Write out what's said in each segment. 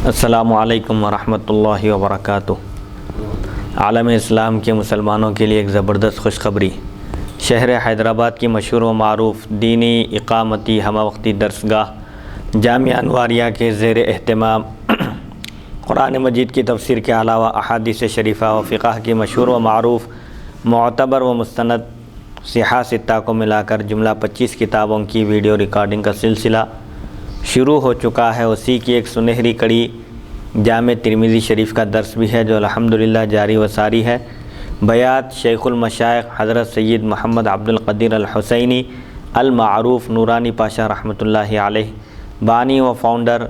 السلام علیکم ورحمۃ اللہ وبرکاتہ۔ عالم اسلام کے مسلمانوں کے لیے ایک زبردست خوشخبری۔ شہر حیدرآباد کی مشہور و معروف دینی اقامتی ہمہ وقتی درسگاہ جامعہ انواریہ کے زیر اہتمام قرآن مجید کی تفسیر کے علاوہ احادیث شریفہ و فقہ کی مشہور و معروف معتبر و مستند صحاح ستہ کو ملا کر جملہ 25 کتابوں کی ویڈیو ریکارڈنگ کا سلسلہ شروع ہو چکا ہے۔ اسی کی ایک سنہری کڑی جامع ترمذی شریف کا درس بھی ہے جو الحمدللہ جاری و ساری ہے۔ بیات شیخ المشائخ حضرت سید محمد عبد القدیر الحسینی المعروف نورانی پاشا رحمۃ اللہ علیہ، بانی و فاؤنڈر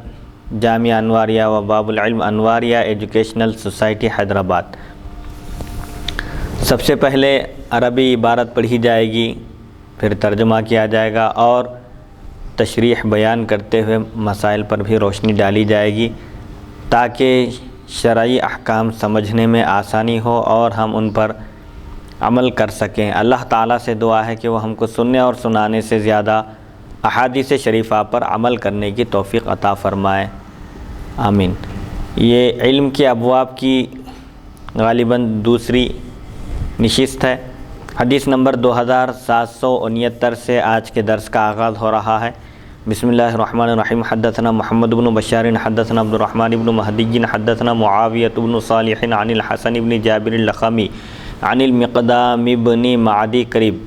جامعہ انواریہ و باب العلم انواریہ ایجوکیشنل سوسائٹی حیدرآباد۔ سب سے پہلے عربی عبارت پڑھی جائے گی، پھر ترجمہ کیا جائے گا اور تشریح بیان کرتے ہوئے مسائل پر بھی روشنی ڈالی جائے گی تاکہ شرعی احکام سمجھنے میں آسانی ہو اور ہم ان پر عمل کر سکیں۔ اللہ تعالیٰ سے دعا ہے کہ وہ ہم کو سننے اور سنانے سے زیادہ احادیث شریفہ پر عمل کرنے کی توفیق عطا فرمائے، آمین۔ یہ علم کے ابواب کی غالباً دوسری نشست ہے۔ حدیث نمبر 2769 سے آج کے درس کا آغاز ہو رہا ہے۔ بسم اللہ الرحمن الرحیم۔ حدثنا محمد بن بشار حدثنا عبد الرحمن بن مہدی حدثنا معاویۃ بن صالح عن الحسن بن جابر اللخمی عن المقدام بن معدی قریب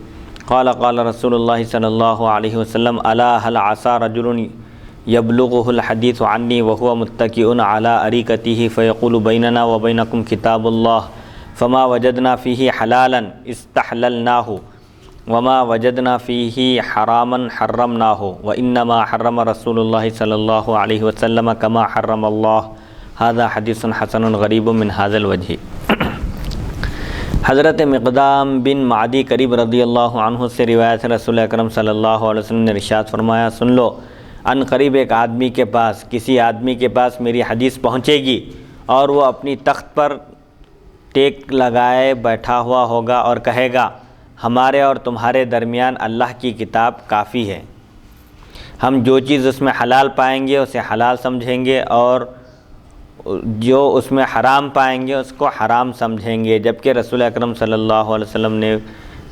قال قال رسول اللہ صلی اللہ علیہ وسلم الا هل عسى رجل يبلغه الحديث عني وهو متكئ على أريكته فيقول بيننا وبينكم كتاب الله فما وجدنا فيه حلالا استحللناه وما وجدنا فيه حراما حرمناه وإنما حرم رسول الله صلى الله عليه وسلم كما حرم الله هذا حديث حسن غريب من هذا الوجه۔ حضرت مقدام بن معدی قریب رضی اللہ عنہ سے روایت ہے، رسول اکرم صلی اللہ علیہ وسلم نے ارشاد فرمایا، سن لو، ان قریب ایک آدمی کے پاس، کسی آدمی کے پاس میری حدیث پہنچے گی اور وہ اپنی تخت پر ٹیک لگائے بیٹھا ہوا ہوگا اور کہے گا، ہمارے اور تمہارے درمیان اللہ کی کتاب کافی ہے، ہم جو چیز اس میں حلال پائیں گے اسے حلال سمجھیں گے اور جو اس میں حرام پائیں گے اس کو حرام سمجھیں گے، جبکہ رسول اکرم صلی اللہ علیہ وسلم نے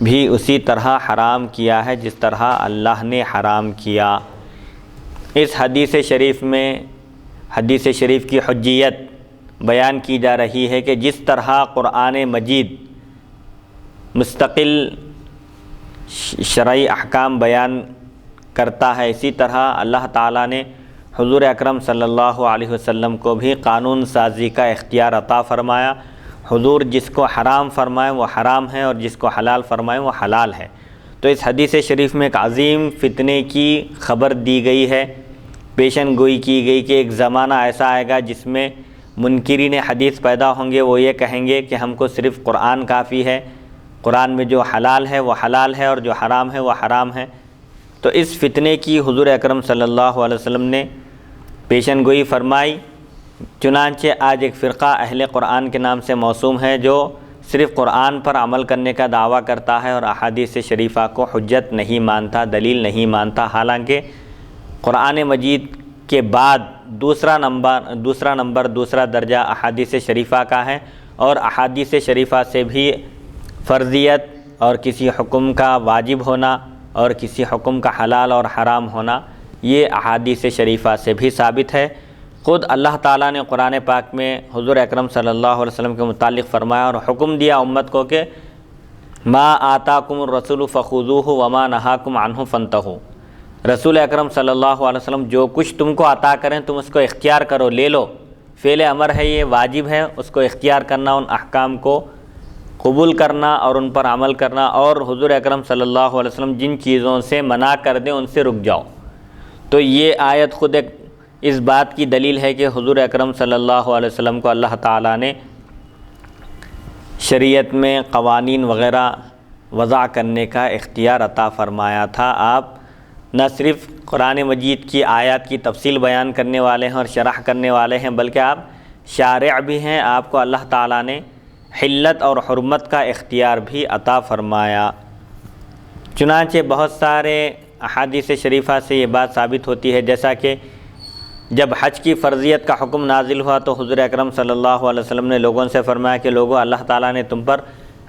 بھی اسی طرح حرام کیا ہے جس طرح اللہ نے حرام کیا۔ اس حدیث شریف میں حدیث شریف کی حجیت بیان کی جا رہی ہے کہ جس طرح قرآن مجید مستقل شرعی احکام بیان کرتا ہے، اسی طرح اللہ تعالیٰ نے حضور اکرم صلی اللہ علیہ وسلم کو بھی قانون سازی کا اختیار عطا فرمایا۔ حضور جس کو حرام فرمائے وہ حرام ہے اور جس کو حلال فرمائے وہ حلال ہے۔ تو اس حدیث شریف میں ایک عظیم فتنے کی خبر دی گئی ہے، پیشن گوئی کی گئی کہ ایک زمانہ ایسا آئے گا جس میں منکرین حدیث پیدا ہوں گے، وہ یہ کہیں گے کہ ہم کو صرف قرآن کافی ہے، قرآن میں جو حلال ہے وہ حلال ہے اور جو حرام ہے وہ حرام ہے۔ تو اس فتنے کی حضور اکرم صلی اللہ علیہ وسلم نے پیشن گوئی فرمائی، چنانچہ آج ایک فرقہ اہل قرآن کے نام سے موسوم ہے جو صرف قرآن پر عمل کرنے کا دعویٰ کرتا ہے اور احادیث شریفہ کو حجت نہیں مانتا، دلیل نہیں مانتا، حالانکہ قرآن مجید کے بعد دوسرا درجہ احادیث شریفہ کا ہے اور احادیث شریفہ سے بھی فرضیت اور کسی حکم کا واجب ہونا اور کسی حکم کا حلال اور حرام ہونا یہ احادیث شریفہ سے بھی ثابت ہے۔ خود اللہ تعالیٰ نے قرآن پاک میں حضور اکرم صلی اللہ علیہ وسلم کے متعلق فرمایا اور حکم دیا امت کو کہ ما آتاکم الرسول فخذوہ وما نہاکم عنہ فانتہوا۔ رسول اکرم صلی اللہ علیہ وسلم جو کچھ تم کو عطا کریں تم اس کو اختیار کرو، لے لو، فعل امر ہے، یہ واجب ہے، اس کو اختیار کرنا، ان احکام کو قبول کرنا اور ان پر عمل کرنا، اور حضور اکرم صلی اللہ علیہ وسلم جن چیزوں سے منع کر دیں ان سے رک جاؤ۔ تو یہ آیت خود ایک اس بات کی دلیل ہے کہ حضور اکرم صلی اللہ علیہ وسلم کو اللہ تعالیٰ نے شریعت میں قوانین وغیرہ وضع کرنے کا اختیار عطا فرمایا تھا۔ آپ نہ صرف قرآن مجید کی آیات کی تفصیل بیان کرنے والے ہیں اور شرح کرنے والے ہیں بلکہ آپ شارع بھی ہیں، آپ کو اللہ تعالیٰ نے حلت اور حرمت کا اختیار بھی عطا فرمایا۔ چنانچہ بہت سارے احادیث شریفہ سے یہ بات ثابت ہوتی ہے، جیسا کہ جب حج کی فرضیت کا حکم نازل ہوا تو حضور اکرم صلی اللہ علیہ وسلم نے لوگوں سے فرمایا کہ لوگوں، اللہ تعالیٰ نے تم پر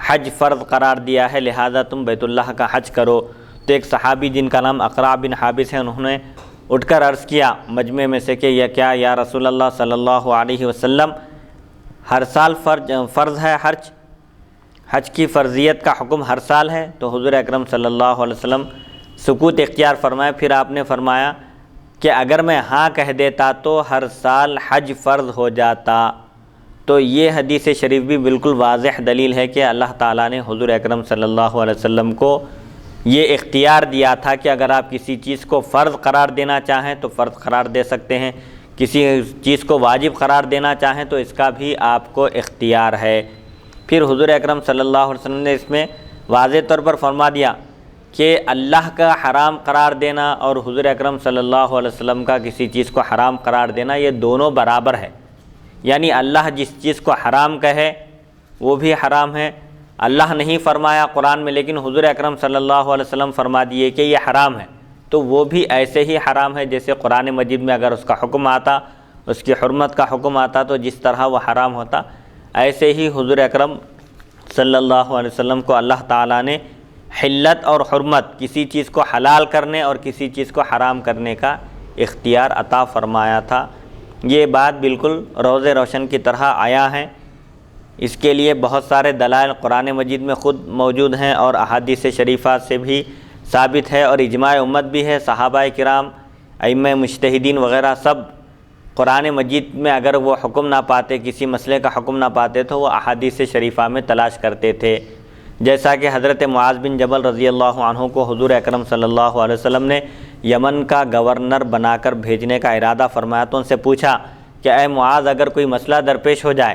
حج فرض قرار دیا ہے، لہذا تم بیت اللہ کا حج کرو۔ تو ایک صحابی جن کا نام اقرع بن حابس ہے، انہوں نے اٹھ کر عرض کیا مجمع میں سے کہ یہ کیا یا رسول اللہ صلی اللہ علیہ وسلم، ہر سال فرض ہے حج کی فرضیت کا حکم ہر سال ہے؟ تو حضور اکرم صلی اللہ علیہ وسلم سکوت اختیار فرمائے۔ پھر آپ نے فرمایا کہ اگر میں ہاں کہہ دیتا تو ہر سال حج فرض ہو جاتا۔ تو یہ حدیث شریف بھی بالکل واضح دلیل ہے کہ اللہ تعالیٰ نے حضور اکرم صلی اللہ علیہ وسلم کو یہ اختیار دیا تھا کہ اگر آپ کسی چیز کو فرض قرار دینا چاہیں تو فرض قرار دے سکتے ہیں، کسی چیز کو واجب قرار دینا چاہیں تو اس کا بھی آپ کو اختیار ہے۔ پھر حضور اکرم صلی اللہ علیہ وسلم نے اس میں واضح طور پر فرما دیا کہ اللہ کا حرام قرار دینا اور حضور اکرم صلی اللہ علیہ وسلم کا کسی چیز کو حرام قرار دینا یہ دونوں برابر ہے، یعنی اللہ جس چیز کو حرام کہے وہ بھی حرام ہے، اللہ نہیں فرمایا قرآن میں لیکن حضور اکرم صلی اللہ علیہ وسلم فرما دیے کہ یہ حرام ہے، تو وہ بھی ایسے ہی حرام ہے جیسے قرآن مجید میں اگر اس کا حکم آتا، اس کی حرمت کا حکم آتا تو جس طرح وہ حرام ہوتا، ایسے ہی حضور اکرم صلی اللہ علیہ وسلم کو اللہ تعالیٰ نے حلت اور حرمت، کسی چیز کو حلال کرنے اور کسی چیز کو حرام کرنے کا اختیار عطا فرمایا تھا۔ یہ بات بالکل روز روشن کی طرح آیا ہے، اس کے لیے بہت سارے دلائل قرآن مجید میں خود موجود ہیں اور احادیث شریفہ سے بھی ثابت ہے اور اجماع امت بھی ہے۔ صحابہ کرام، ائمہ مجتہدین وغیرہ سب قرآن مجید میں اگر وہ حکم نہ پاتے، کسی مسئلے کا حکم نہ پاتے تو وہ احادیث شریفہ میں تلاش کرتے تھے، جیسا کہ حضرت معاذ بن جبل رضی اللہ عنہ کو حضور اکرم صلی اللہ علیہ وسلم نے یمن کا گورنر بنا کر بھیجنے کا ارادہ فرمایا تو ان سے پوچھا کہ اے معاذ، اگر کوئی مسئلہ درپیش ہو جائے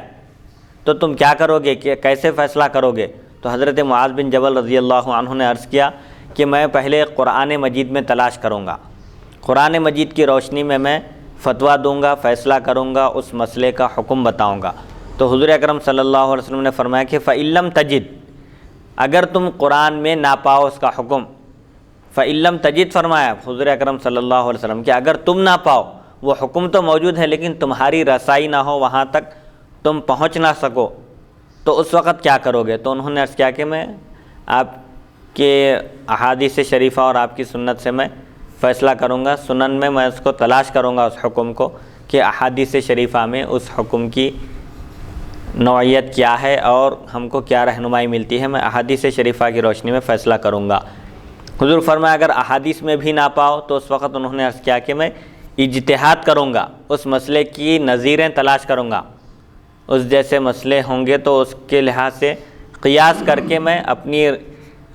تو تم کیا کرو گے، کہ کیسے فیصلہ کرو گے؟ تو حضرت معاذ بن جبل رضی اللہ عنہ نے عرض کیا کہ میں پہلے قرآن مجید میں تلاش کروں گا، قرآن مجید کی روشنی میں فتویٰ دوں گا، فیصلہ کروں گا، اس مسئلے کا حکم بتاؤں گا۔ تو حضور اکرم صلی اللہ علیہ وسلم نے فرمایا کہ فَإِن لَّمْ تَجِدْ، اگر تم قرآن میں نہ پاؤ اس کا حکم، فَإِن لَّمْ تَجِدْ فرمایا حضور اکرم صلی اللہ علیہ وسلم کہ اگر تم نہ پاؤ، وہ حکم تو موجود ہے لیکن تمہاری رسائی نہ ہو، وہاں تک تم پہنچ نہ سکو، تو اس وقت کیا کرو گے؟ تو انہوں نے عرض کیا کہ میں آپ کے احادیث شریفہ اور آپ کی سنت سے میں فیصلہ کروں گا، سنن میں اس کو تلاش کروں گا اس حکم کو کہ احادیث شریفہ میں اس حکم کی نوعیت کیا ہے اور ہم کو کیا رہنمائی ملتی ہے، میں احادیث شریفہ کی روشنی میں فیصلہ کروں گا۔ حضور فرمایا اگر احادیث میں بھی نہ پاؤ تو اس وقت انہوں نے عرض کیا کہ میں اجتہاد کروں گا، اس مسئلے کی نظیریں تلاش کروں گا، اس جیسے مسئلے ہوں گے تو اس کے لحاظ سے قیاس کر کے میں اپنی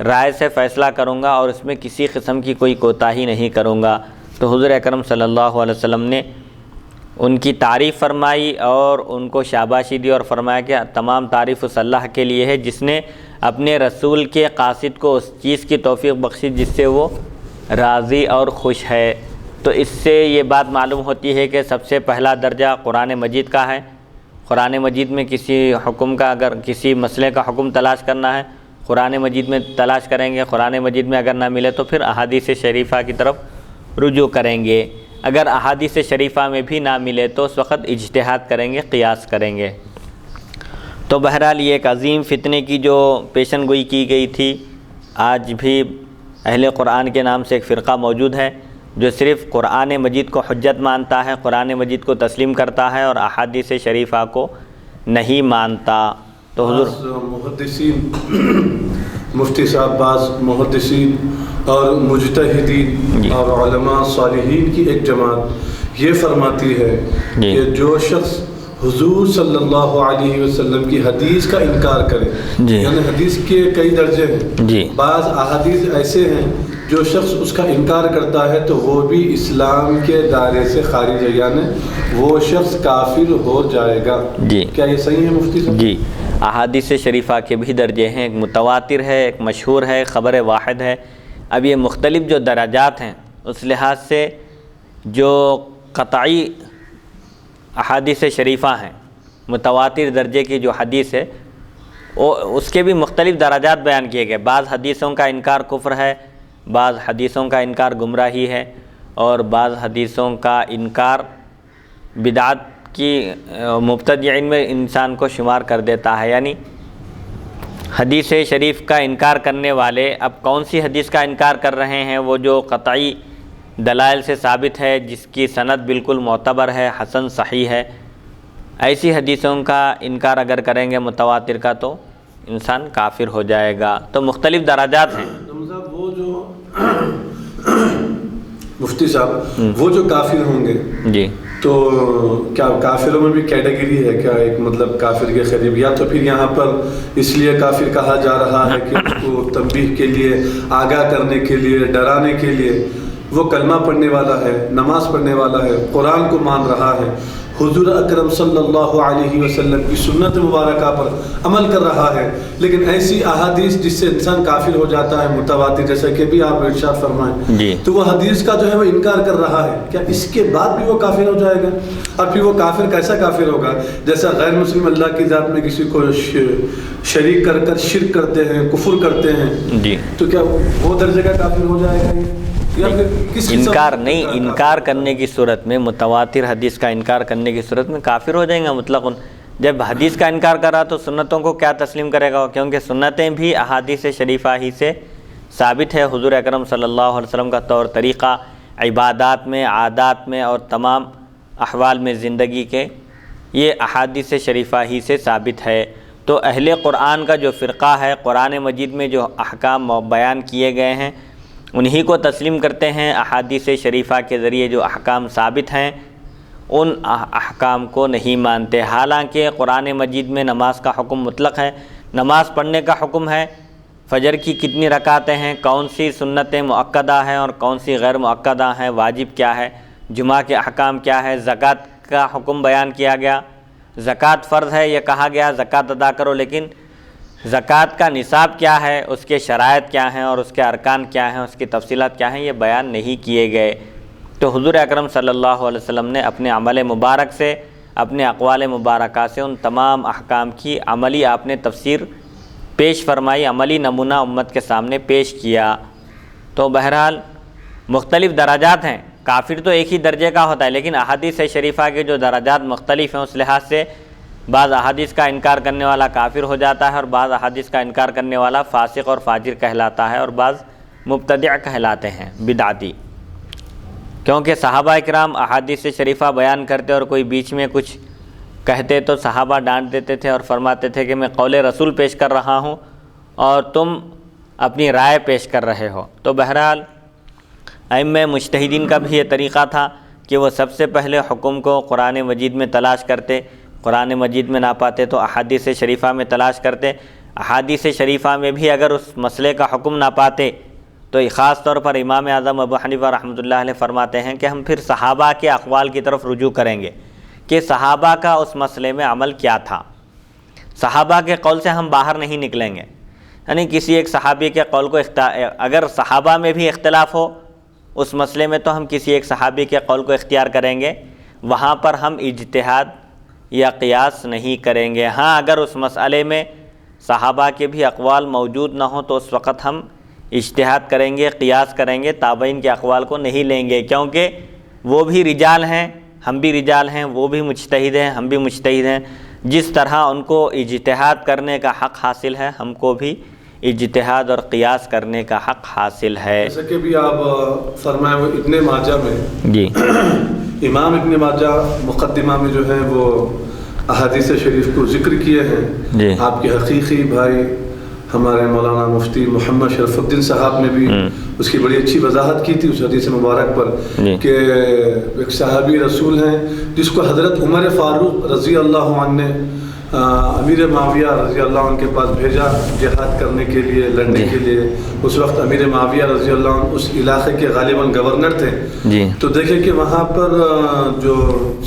رائے سے فیصلہ کروں گا اور اس میں کسی قسم کی کوئی کوتاہی نہیں کروں گا۔ تو حضور اکرم صلی اللہ علیہ وسلم نے ان کی تعریف فرمائی اور ان کو شاباشی دی اور فرمایا کہ تمام تعریف اس اللہ کے لیے ہے جس نے اپنے رسول کے قاصد کو اس چیز کی توفیق بخشی جس سے وہ راضی اور خوش ہے۔ تو اس سے یہ بات معلوم ہوتی ہے کہ سب سے پہلا درجہ قرآن مجید کا ہے۔ قرآن مجید میں کسی حکم کا، اگر کسی مسئلے کا حکم تلاش کرنا ہے قرآن مجید میں تلاش کریں گے، قرآن مجید میں اگر نہ ملے تو پھر احادیث شریفہ کی طرف رجوع کریں گے، اگر احادیث شریفہ میں بھی نہ ملے تو اس وقت اجتہاد کریں گے، قیاس کریں گے۔ تو بہرحال یہ ایک عظیم فتنے کی جو پیشن گوئی کی گئی تھی، آج بھی اہل قرآن کے نام سے ایک فرقہ موجود ہے جو صرف قرآن مجید کو حجت مانتا ہے، قرآن مجید کو تسلیم کرتا ہے اور احادیث شریفہ کو نہیں مانتا۔ تو حضور محدثین، مفتی صاحب، بعض محدثین اور مجتہدین اور علماء صالحین کی ایک جماعت یہ فرماتی ہے کہ جو شخص حضور صلی اللہ علیہ وسلم کی حدیث کا انکار کرے، یعنی حدیث کے کئی درجے ہیں، بعض احادیث ایسے ہیں جو شخص اس کا انکار کرتا ہے تو وہ بھی اسلام کے دائرے سے خارج ہے، یعنی وہ شخص کافر ہو جائے گا۔ کیا یہ صحیح ہے مفتی صاحب؟ جی، احادیث شریفہ کے بھی درجے ہیں، ایک متواتر ہے، ایک مشہور ہے، خبر واحد ہے۔ اب یہ مختلف جو درجات ہیں اس لحاظ سے جو قطعی احادیث شریفہ ہیں، متواتر درجے کی جو حدیث ہے اس کے بھی مختلف درجات بیان کیے گئے۔ بعض حدیثوں کا انکار کفر ہے، بعض حدیثوں کا انکار گمراہی ہے اور بعض حدیثوں کا انکار بدعت کی مبتدعین میں انسان کو شمار کر دیتا ہے. یعنی حدیث شریف کا انکار کرنے والے اب کون سی حدیث کا انکار کر رہے ہیں؟ وہ جو قطعی دلائل سے ثابت ہے، جس کی سند بالکل معتبر ہے، حسن صحیح ہے، ایسی حدیثوں کا انکار اگر کریں گے متواتر کا تو انسان کافر ہو جائے گا. تو مختلف درجات ہیں. وہ جو مفتی صاحب وہ جو کافر ہوں گے جی، تو کیا کافروں میں بھی کیٹیگری ہے کیا؟ ایک مطلب کافر کے قریب، یا تو پھر یہاں پر اس لیے کافر کہا جا رہا ہے کہ اس کو تنبیہ کے لیے، آگاہ کرنے کے لیے، ڈرانے کے لیے، وہ کلمہ پڑھنے والا ہے، نماز پڑھنے والا ہے، قرآن کو مان رہا ہے، حضور اکرم صلی اللہ علیہ وسلم کی سنت مبارکہ پر عمل کر رہا ہے، لیکن ایسی احادیث جس سے انسان کافر ہو جاتا ہے متواتر، جیسا کہ بھی آپ ارشاد فرمائیں جی، تو وہ حدیث کا جو ہے وہ انکار کر رہا ہے، کیا اس کے بعد بھی وہ کافر ہو جائے گا؟ اور پھر وہ کافر کیسا کافر ہوگا؟ جیسا غیر مسلم اللہ کی ذات میں کسی کو شریک کر کر شرک کرتے ہیں، کفر کرتے ہیں، جی، تو کیا وہ درجے کا کافر ہو جائے گا یہ؟ انکار نہیں، انکار کرنے کی صورت میں، متواتر حدیث کا انکار کرنے کی صورت میں کافر ہو جائیں گا مطلق. جب حدیث کا انکار کرا تو سنتوں کو کیا تسلیم کرے گا؟ کیونکہ سنتیں بھی احادیث شریفہ ہی سے ثابت ہے. حضور اکرم صلی اللہ علیہ وسلم کا طور طریقہ عبادات میں، عادات میں اور تمام احوال میں زندگی کے، یہ احادیث شریفہ ہی سے ثابت ہے. تو اہل قرآن کا جو فرقہ ہے، قرآن مجید میں جو احکام بیان کیے گئے ہیں انہی کو تسلیم کرتے ہیں. احادیث شریفہ کے ذریعے جو احکام ثابت ہیں ان احکام کو نہیں مانتے. حالانکہ قرآن مجید میں نماز کا حکم مطلق ہے، نماز پڑھنے کا حکم ہے. فجر کی کتنی رکعتیں ہیں، کون سی سنتیں مؤکدہ ہیں اور کون سی غیر مؤکدہ ہیں، واجب کیا ہے، جمعہ کے احکام کیا ہے، زکوٰۃ کا حکم بیان کیا گیا. زکوٰۃ فرض ہے، یہ کہا گیا زکوٰۃ ادا کرو، لیکن زکوٰۃ کا نصاب کیا ہے، اس کے شرائط کیا ہیں اور اس کے ارکان کیا ہیں، اس کی تفصیلات کیا ہیں، یہ بیان نہیں کیے گئے. تو حضور اکرم صلی اللہ علیہ وسلم نے اپنے عمل مبارک سے، اپنے اقوال مبارکہ سے ان تمام احکام کی عملی آپ نے تفسیر پیش فرمائی، عملی نمونہ امت کے سامنے پیش کیا. تو بہرحال مختلف درجات ہیں. کافر تو ایک ہی درجے کا ہوتا ہے، لیکن احادیث شریفہ کے جو درجات مختلف ہیں اس لحاظ سے بعض احادیث کا انکار کرنے والا کافر ہو جاتا ہے اور بعض احادیث کا انکار کرنے والا فاسق اور فاجر کہلاتا ہے اور بعض مبتدع کہلاتے ہیں، بدعتی. کیونکہ صحابہ کرام احادیث شریفہ بیان کرتے اور کوئی بیچ میں کچھ کہتے تو صحابہ ڈانٹ دیتے تھے اور فرماتے تھے کہ میں قول رسول پیش کر رہا ہوں اور تم اپنی رائے پیش کر رہے ہو. تو بہرحال ائمہ مجتہدین کا بھی یہ طریقہ تھا کہ وہ سب سے پہلے حکم کو قرآن مجید میں تلاش کرتے، قرآن مجید میں نہ پاتے تو احادیث شریفہ میں تلاش کرتے. احادیث شریفہ میں بھی اگر اس مسئلے کا حکم نہ پاتے تو خاص طور پر امام اعظم ابو حنیفہ رحمۃ اللہ علیہ فرماتے ہیں کہ ہم پھر صحابہ کے اقوال کی طرف رجوع کریں گے کہ صحابہ کا اس مسئلے میں عمل کیا تھا. صحابہ کے قول سے ہم باہر نہیں نکلیں گے. یعنی کسی ایک صحابی کے قول کو اگر صحابہ میں بھی اختلاف ہو اس مسئلے میں تو ہم کسی ایک صحابی کے قول کو اختیار کریں گے، وہاں پر ہم اجتہاد یا قیاس نہیں کریں گے. ہاں اگر اس مسئلے میں صحابہ کے بھی اقوال موجود نہ ہوں تو اس وقت ہم اجتہاد کریں گے، قیاس کریں گے، تابعین کے اقوال کو نہیں لیں گے، کیونکہ وہ بھی رجال ہیں، ہم بھی رجال ہیں، وہ بھی مجتہد ہیں، ہم بھی مجتہد ہیں. جس طرح ان کو اجتہاد کرنے کا حق حاصل ہے ہم کو بھی اجتہاد اور قیاس کرنے کا حق حاصل ہے. جیسا کہ بھی آپ فرمائے وہ ابن ماجہ میں جی امام ابن ماجہ مقدمہ میں جو ہے وہ احادیث شریف کو ذکر کیے ہیں. جی آپ کے حقیقی بھائی ہمارے مولانا مفتی محمد شرف الدین صاحب نے بھی اس کی بڑی اچھی وضاحت کی تھی اس حدیث مبارک پر کہ ایک صحابی رسول ہیں جس کو حضرت عمر فاروق رضی اللہ عنہ نے امیر معاویہ رضی اللہ عنہ کے پاس بھیجا جہاد کرنے کے لیے، لڑنے کے لیے. اس وقت امیر معاویہ رضی اللہ عنہ اس علاقے کے غالباً گورنر تھے. تو دیکھیں کہ وہاں پر جو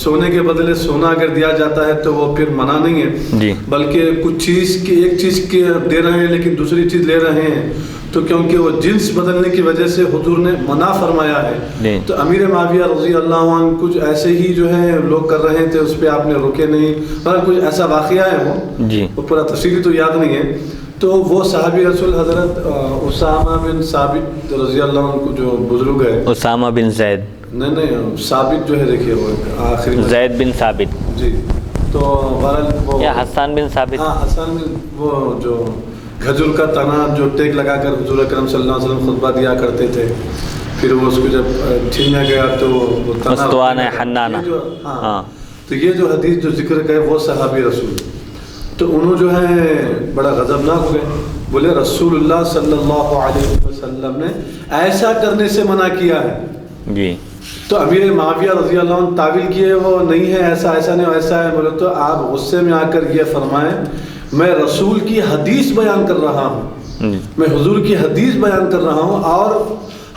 سونے کے بدلے سونا اگر دیا جاتا ہے تو وہ پھر منع نہیں ہے، بلکہ کچھ چیز کی ایک چیز کے دے رہے ہیں لیکن دوسری چیز لے رہے ہیں، تو کیونکہ وہ جنس بدلنے کی وجہ سے حضور نے منع فرمایا ہے. تو امیر معاویہ رضی اللہ عنہ کچھ ایسے ہی جو ہے لوگ کر رہے تھے، اس پہ آپ نے رکے نہیں، مگر کچھ ایسا واقعہ ہے وہ پورا تفصیلی تو یاد نہیں ہے. تو وہ صحابی رسول حضرت اسامہ بن ثابت رضی اللہ عنہ کو جو بزرگ ہے، اسامہ بن زید نہیں ثابت جو ہے دیکھیے وہ آخری میں زید بن ثابت جی، تو بہرحال وہ یا حسان بن ثابت. ہاں حسن وہ جو کھجور کا تنا جو ٹیک لگا کر حضور اکرم صلی اللہ علیہ وسلم خطبہ دیا کرتے تھے، پھر وہ اس کو جب چھینا گیا تو وہ تنا استوان حنانہ. ہاں تو یہ جو حدیث جو ذکر گئے وہ صحابی رسول، تو انہوں جو ہے بڑا غضبناک ہوئے، بولے رسول اللہ صلی اللہ علیہ وسلم نے ایسا کرنے سے منع کیا ہے. جی. تو امیر معاویہ رضی اللہ عنہ تعویل کیے وہ نہیں ہے ایسا، ایسا نہیں ایسا ہے. بولے تو آپ غصے میں آ کر یہ فرمائیں میں رسول کی حدیث بیان کر رہا ہوں، میں حضور کی حدیث بیان کر رہا ہوں، اور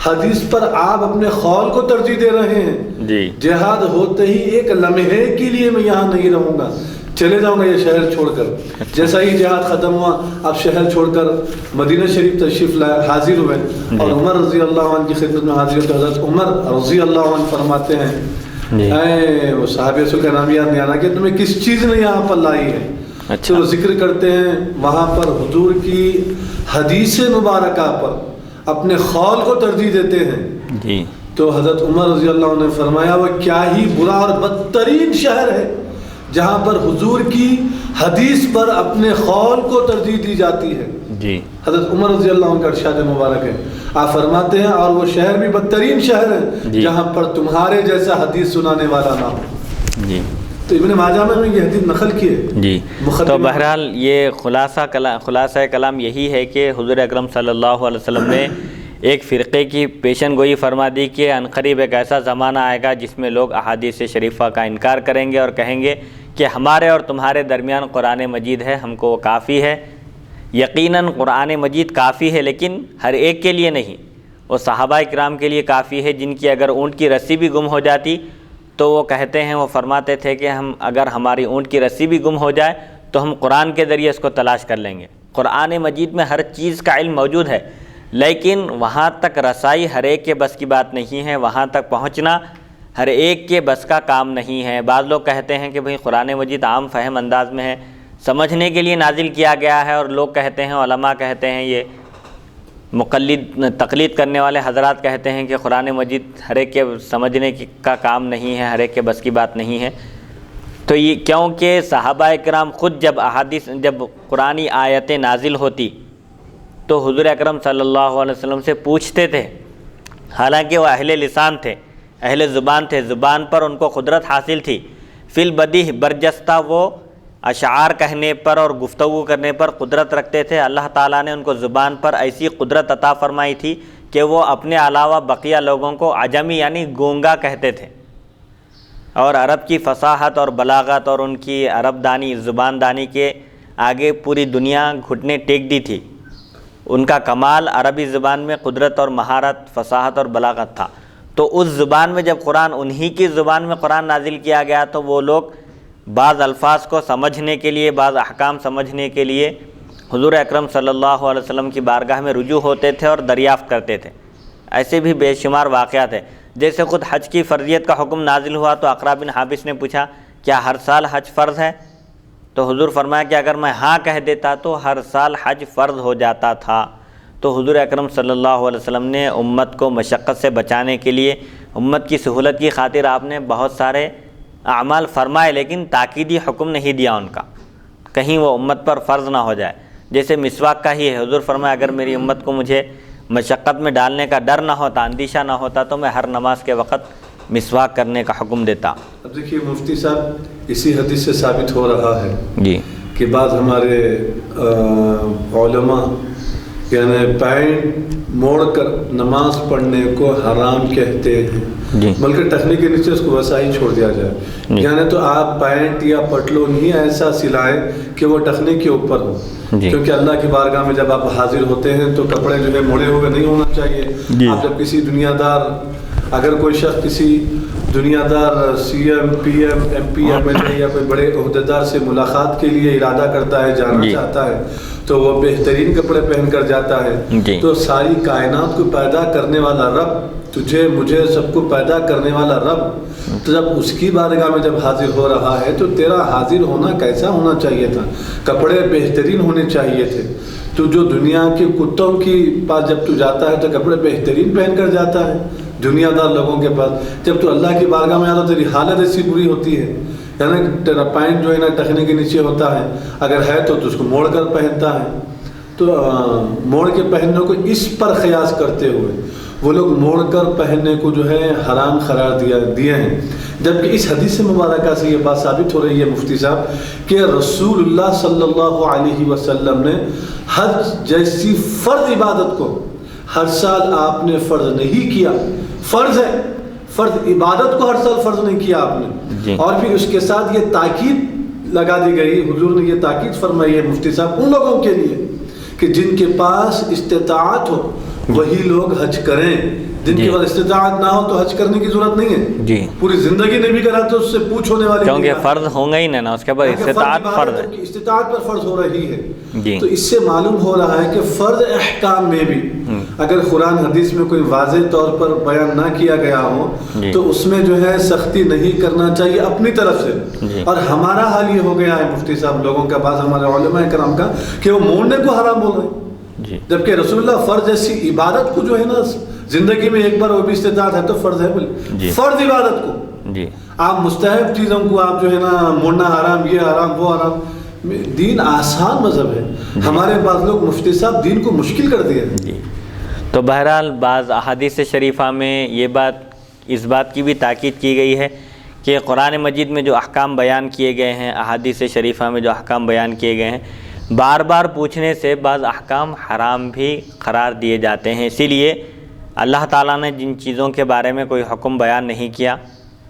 حدیث پر آپ اپنے قول کو ترجیح دے رہے ہیں. جی. جہاد ہوتے ہی ایک لمحے کے لیے میں یہاں نہیں رہوں گا، چلے جاؤں گا یہ شہر چھوڑ کر. جیسا ہی جہاد ختم ہوا اب شہر چھوڑ کر مدینہ شریف تشریف لائے، حاضر ہوئے، اور عمر رضی اللہ عنہ کی خدمت میں حاضر ہوتے. حضرت عمر رضی اللہ عنہ فرماتے ہیں اے وہ صحابی رسول کا نام یاد نہیں آنا کہ تمہیں کس چیز نے یہاں پر لائی ہے. اچھا. تو ذکر کرتے ہیں وہاں پر حضور کی حدیث مبارکہ پر اپنے قول کو ترجیح دیتے ہیں. جی. تو حضرت عمر رضی اللہ عنہ نے فرمایا وہ کیا ہی برا اور بدترین شہر ہے جہاں پر حضور کی حدیث پر اپنے قول کو ترجیح دی جاتی ہے. جی. حضرت عمر رضی اللہ عنہ کا ارشاد مبارک ہے. آپ فرماتے ہیں اور وہ شہر بھی بدترین شہر ہے جہاں پر تمہارے جیسا حدیث سنانے والا نہ ہو. جی. تو ابن ماجہ میں یہ حدیث نقل کی ہے. جی. تو بہرحال یہ خلاصہ کلام یہی ہے کہ حضور اکرم صلی اللہ علیہ وسلم نے ایک فرقے کی پیشن گوئی فرما دی کہ عنقریب ایک ایسا زمانہ آئے گا جس میں لوگ احادیث شریفہ کا انکار کریں گے اور کہیں گے کہ ہمارے اور تمہارے درمیان قرآن مجید ہے، ہم کو وہ کافی ہے. یقیناً قرآن مجید کافی ہے لیکن ہر ایک کے لیے نہیں. وہ صحابہ کرام کے لیے کافی ہے جن کی اگر اونٹ کی رسی بھی گم ہو جاتی تو وہ کہتے ہیں، وہ فرماتے تھے کہ ہم اگر ہماری اونٹ کی رسی بھی گم ہو جائے تو ہم قرآن کے ذریعے اس کو تلاش کر لیں گے. قرآن مجید میں ہر چیز کا علم موجود ہے لیکن وہاں تک رسائی ہر ایک کے بس کی بات نہیں ہے، وہاں تک پہنچنا ہر ایک کے بس کا کام نہیں ہے. بعض لوگ کہتے ہیں کہ بھئی قرآن مجید عام فہم انداز میں ہے، سمجھنے کے لیے نازل کیا گیا ہے، اور لوگ کہتے ہیں، علماء کہتے ہیں، یہ تقلید کرنے والے حضرات کہتے ہیں کہ قرآن مجید ہر ایک کے سمجھنے کا کام نہیں ہے، ہر ایک کے بس کی بات نہیں ہے. تو یہ کیونکہ صحابہ کرام خود جب قرآنی آیتیں نازل ہوتی تو حضور اکرم صلی اللہ علیہ وسلم سے پوچھتے تھے، حالانکہ وہ اہل لسان تھے، اہل زبان تھے، زبان پر ان کو قدرت حاصل تھی. فی البدیہہ برجستہ وہ اشعار کہنے پر اور گفتگو کرنے پر قدرت رکھتے تھے. اللہ تعالیٰ نے ان کو زبان پر ایسی قدرت عطا فرمائی تھی کہ وہ اپنے علاوہ بقیہ لوگوں کو عجمی یعنی گونگا کہتے تھے، اور عرب کی فصاحت اور بلاغت اور ان کی عرب دانی زبان دانی کے آگے پوری دنیا گھٹنے ٹیک دی تھی. ان کا کمال عربی زبان میں قدرت اور مہارت، فصاحت اور بلاغت تھا. تو اس زبان میں جب قرآن انہی کی زبان میں قرآن نازل کیا گیا تو وہ لوگ بعض الفاظ کو سمجھنے کے لیے، بعض احکام سمجھنے کے لیے حضور اکرم صلی اللہ علیہ وسلم کی بارگاہ میں رجوع ہوتے تھے اور دریافت کرتے تھے. ایسے بھی بے شمار واقعات ہیں. جیسے خود حج کی فرضیت کا حکم نازل ہوا تو اقرا بن حابس نے پوچھا کیا ہر سال حج فرض ہے؟ تو حضور فرمایا کہ اگر میں ہاں کہہ دیتا تو ہر سال حج فرض ہو جاتا تھا. تو حضور اکرم صلی اللہ علیہ وسلم نے امت کو مشقت سے بچانے کے لیے، امت کی سہولت کی خاطر آپ نے بہت سارے اعمال فرمائے لیکن تاکیدی حکم نہیں دیا ان کا، کہیں وہ امت پر فرض نہ ہو جائے. جیسے مسواک کا ہی ہے، حضور فرمایا اگر میری امت کو مجھے مشقت میں ڈالنے کا ڈر نہ ہوتا، اندیشہ نہ ہوتا تو میں ہر نماز کے وقت مسواک کرنے کا حکم دیتا. اب دیکھیے مفتی صاحب اسی حدیث سے ثابت ہو رہا ہے جی کہ بعض ہمارے علماء یعنی پینٹ موڑ کر نماز پڑھنے کو حرام کہتے ہیں، جی بلکہ ٹخنے کے نیچے اس کو ویسا ہی چھوڑ دیا جائے. یعنی تو آپ پینٹ یا پٹلون ہی ایسا سلائیں کہ وہ ٹخنے کے اوپر ہو، کیونکہ اللہ کی بارگاہ میں جب آپ حاضر ہوتے ہیں تو کپڑے جو ہے مڑے ہوئے نہیں ہونا چاہیے. آپ جب کسی دنیا دار، اگر کوئی شخص کسی دنیا دار C M, P M, M P, M L A یا کوئی بڑے عہدیدار سے ملاقات کے لیے ارادہ کرتا ہے، جانا چاہتا ہے تو وہ بہترین کپڑے پہن کر جاتا ہے. تو ساری کائنات کو پیدا کرنے والا رب، تجھے مجھے سب کو پیدا کرنے والا رب، تو جب اس کی بارگاہ میں جب حاضر ہو رہا ہے تو تیرا حاضر ہونا کیسا ہونا چاہیے تھا؟ کپڑے بہترین ہونے چاہیے تھے. تو جو دنیا کے کتوں کی پاس جب تو جاتا ہے تو کپڑے بہترین پہن کر جاتا ہے دنیا دار لوگوں کے پاس، جب تو اللہ کی بارگاہ میں آتا تیری حالت ایسی بری ہوتی ہے، یعنی تیرا پینٹ جو ہے نا ٹخنے کے نیچے ہوتا ہے، اگر ہے تو اس کو موڑ کر پہنتا ہے، تو موڑ کے پہننے کو اس پر قیاس کرتے ہوئے وہ لوگ موڑ کر پہننے کو جو ہے حرام قرار دیے ہیں، جبکہ اس حدیث مبارکہ سے یہ بات ثابت ہو رہی ہے مفتی صاحب کہ رسول اللہ صلی اللہ علیہ وسلم نے حج جیسی فرض عبادت کو ہر سال آپ نے فرض نہیں کیا، فرض ہے، فرض عبادت کو ہر سال فرض نہیں کیا آپ نے، اور پھر اس کے ساتھ یہ تاکید لگا دی گئی، حضور نے یہ تاکید فرمائی ہے مفتی صاحب ان لوگوں کے لیے کہ جن کے پاس استطاعت ہو وہی لوگ حج کریں، جن کے پاس استطاعت نہ ہو تو حج کرنے کی ضرورت نہیں ہے، جی پوری زندگی نہیں بھی کرا تو اس سے پوچھ ہونے والی، کیونکہ فرض ہوں گا ہی نا اس کے بعد استطاعت فرض ہے، استطاعت پر فرض ہو رہی ہے، تو اس سے معلوم ہو رہا ہے کہ فرض احکام میں بھی اگر قرآن حدیث میں کوئی واضح طور پر بیان نہ کیا گیا ہو تو اس میں جو ہے سختی نہیں کرنا چاہیے اپنی طرف سے، اور ہمارا حال یہ ہو گیا ہے مفتی صاحب لوگوں کا بعض ہمارے علماء کرام کا کہ وہ موڑنے کو حرام بول رہے ہیں، جبکہ رسول اللہ فرض جیسی عبادت کو جو ہے نا زندگی میں ایک بار وہ بھی استطاعت ہے تو فرض ہے، بولے فرض عبادت کو آپ مستحب چیزوں کو آپ جو ہے نا موڑنا حرام، یہ حرام وہ حرام، دین آسان مذہب ہے، ہمارے بعض لوگ مفتی صاحب دین کو مشکل کر دیا ہے۔ تو بہرحال بعض احادیث شریفہ میں یہ بات اس بات کی بھی تاکید کی گئی ہے کہ قرآن مجید میں جو احکام بیان کیے گئے ہیں، احادیث شریفہ میں جو احکام بیان کیے گئے ہیں، بار بار پوچھنے سے بعض احکام حرام بھی قرار دیے جاتے ہیں، اسی لیے اللہ تعالیٰ نے جن چیزوں کے بارے میں کوئی حکم بیان نہیں کیا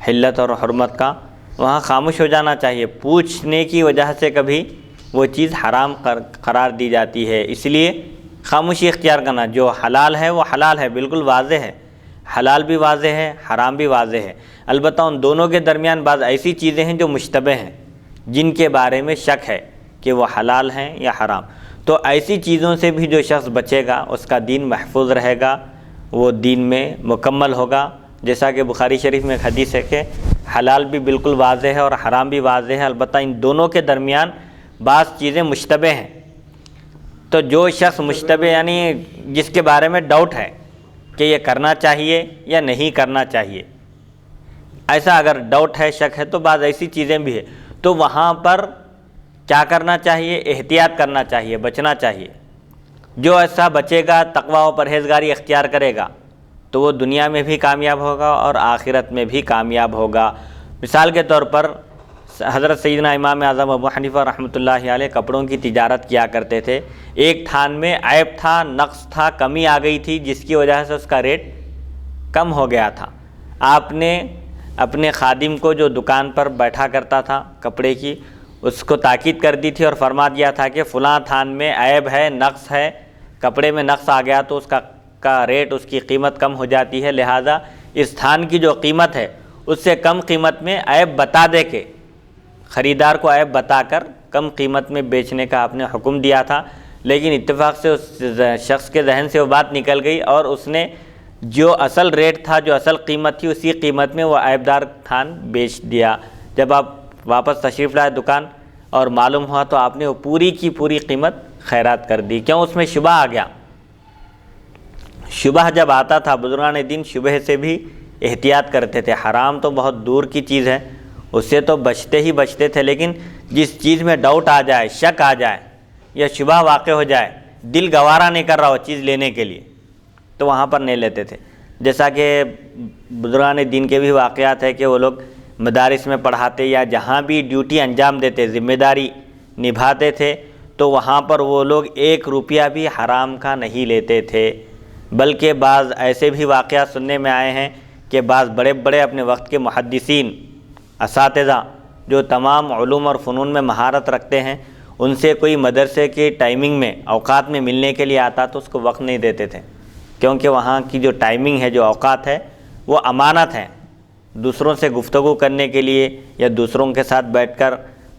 حلت اور حرمت کا، وہاں خاموش ہو جانا چاہیے، پوچھنے کی وجہ سے کبھی وہ چیز حرام قرار دی جاتی ہے، اس لیے خاموشی اختیار کرنا، جو حلال ہے وہ حلال ہے، بالکل واضح ہے، حلال بھی واضح ہے، حرام بھی واضح ہے، البتہ ان دونوں کے درمیان بعض ایسی چیزیں ہیں جو مشتبہ ہیں، جن کے بارے میں شک ہے کہ وہ حلال ہیں یا حرام، تو ایسی چیزوں سے بھی جو شخص بچے گا اس کا دین محفوظ رہے گا، وہ دین میں مکمل ہوگا، جیسا کہ بخاری شریف میں ایک حدیث ہے کہ حلال بھی بالکل واضح ہے اور حرام بھی واضح ہے، البتہ ان دونوں کے درمیان بعض چیزیں مشتبہ ہیں، تو جو شخص مشتبہ یعنی جس کے بارے میں ڈاؤٹ ہے کہ یہ کرنا چاہیے یا نہیں کرنا چاہیے، ایسا اگر ڈاؤٹ ہے، شک ہے، تو بعض ایسی چیزیں بھی ہے، تو وہاں پر کیا کرنا چاہیے؟ احتیاط کرنا چاہیے، بچنا چاہیے، جو ایسا بچے گا، تقوی و پرہیزگاری اختیار کرے گا تو وہ دنیا میں بھی کامیاب ہوگا اور آخرت میں بھی کامیاب ہوگا۔ مثال کے طور پر حضرت سیدنا امام اعظم ابو حنیفہ رحمۃ اللہ علیہ کپڑوں کی تجارت کیا کرتے تھے، ایک تھان میں عیب تھا، نقص تھا، کمی آ گئی تھی جس کی وجہ سے اس کا ریٹ کم ہو گیا تھا، آپ نے اپنے خادم کو جو دکان پر بیٹھا کرتا تھا کپڑے کی، اس کو تاکید کر دی تھی اور فرما دیا تھا کہ فلاں تھان میں عیب ہے، نقص ہے، کپڑے میں نقص آ گیا تو اس کا ریٹ، اس کی قیمت کم ہو جاتی ہے، لہذا اس تھان کی جو قیمت ہے اس سے کم قیمت میں عیب بتا دے کے خریدار کو عیب بتا کر کم قیمت میں بیچنے کا آپ نے حکم دیا تھا، لیکن اتفاق سے اس شخص کے ذہن سے وہ بات نکل گئی اور اس نے جو اصل ریٹ تھا، جو اصل قیمت تھی، اسی قیمت میں وہ عیب دار تھان بیچ دیا۔ جب آپ واپس تشریف لائے دکان اور معلوم ہوا تو آپ نے وہ پوری کی پوری قیمت خیرات کر دی، کیوں؟ اس میں شبہ آ گیا۔ شبہ جب آتا تھا، بزرگان دین شبہ سے بھی احتیاط کرتے تھے، حرام تو بہت دور کی چیز ہے، اس سے تو بچتے ہی بچتے تھے، لیکن جس چیز میں ڈاؤٹ آ جائے، شک آ جائے یا شبہ واقع ہو جائے، دل گوارا نہیں کر رہا وہ چیز لینے کے لیے، تو وہاں پر نہیں لیتے تھے۔ جیسا کہ بزرگان دین کے بھی واقعات ہے کہ وہ لوگ مدارس میں پڑھاتے یا جہاں بھی ڈیوٹی انجام دیتے، ذمہ داری نبھاتے تھے، تو وہاں پر وہ لوگ 1 روپیہ بھی حرام کا نہیں لیتے تھے، بلکہ بعض ایسے بھی واقعات سننے میں آئے ہیں کہ بعض بڑے بڑے اپنے وقت کے محدثین، اساتذہ جو تمام علوم اور فنون میں مہارت رکھتے ہیں، ان سے کوئی مدرسے کی ٹائمنگ میں، اوقات میں ملنے کے لیے آتا تو اس کو وقت نہیں دیتے تھے، کیونکہ وہاں کی جو ٹائمنگ ہے، جو اوقات ہے، وہ امانت ہے، دوسروں سے گفتگو کرنے کے لیے یا دوسروں کے ساتھ بیٹھ کر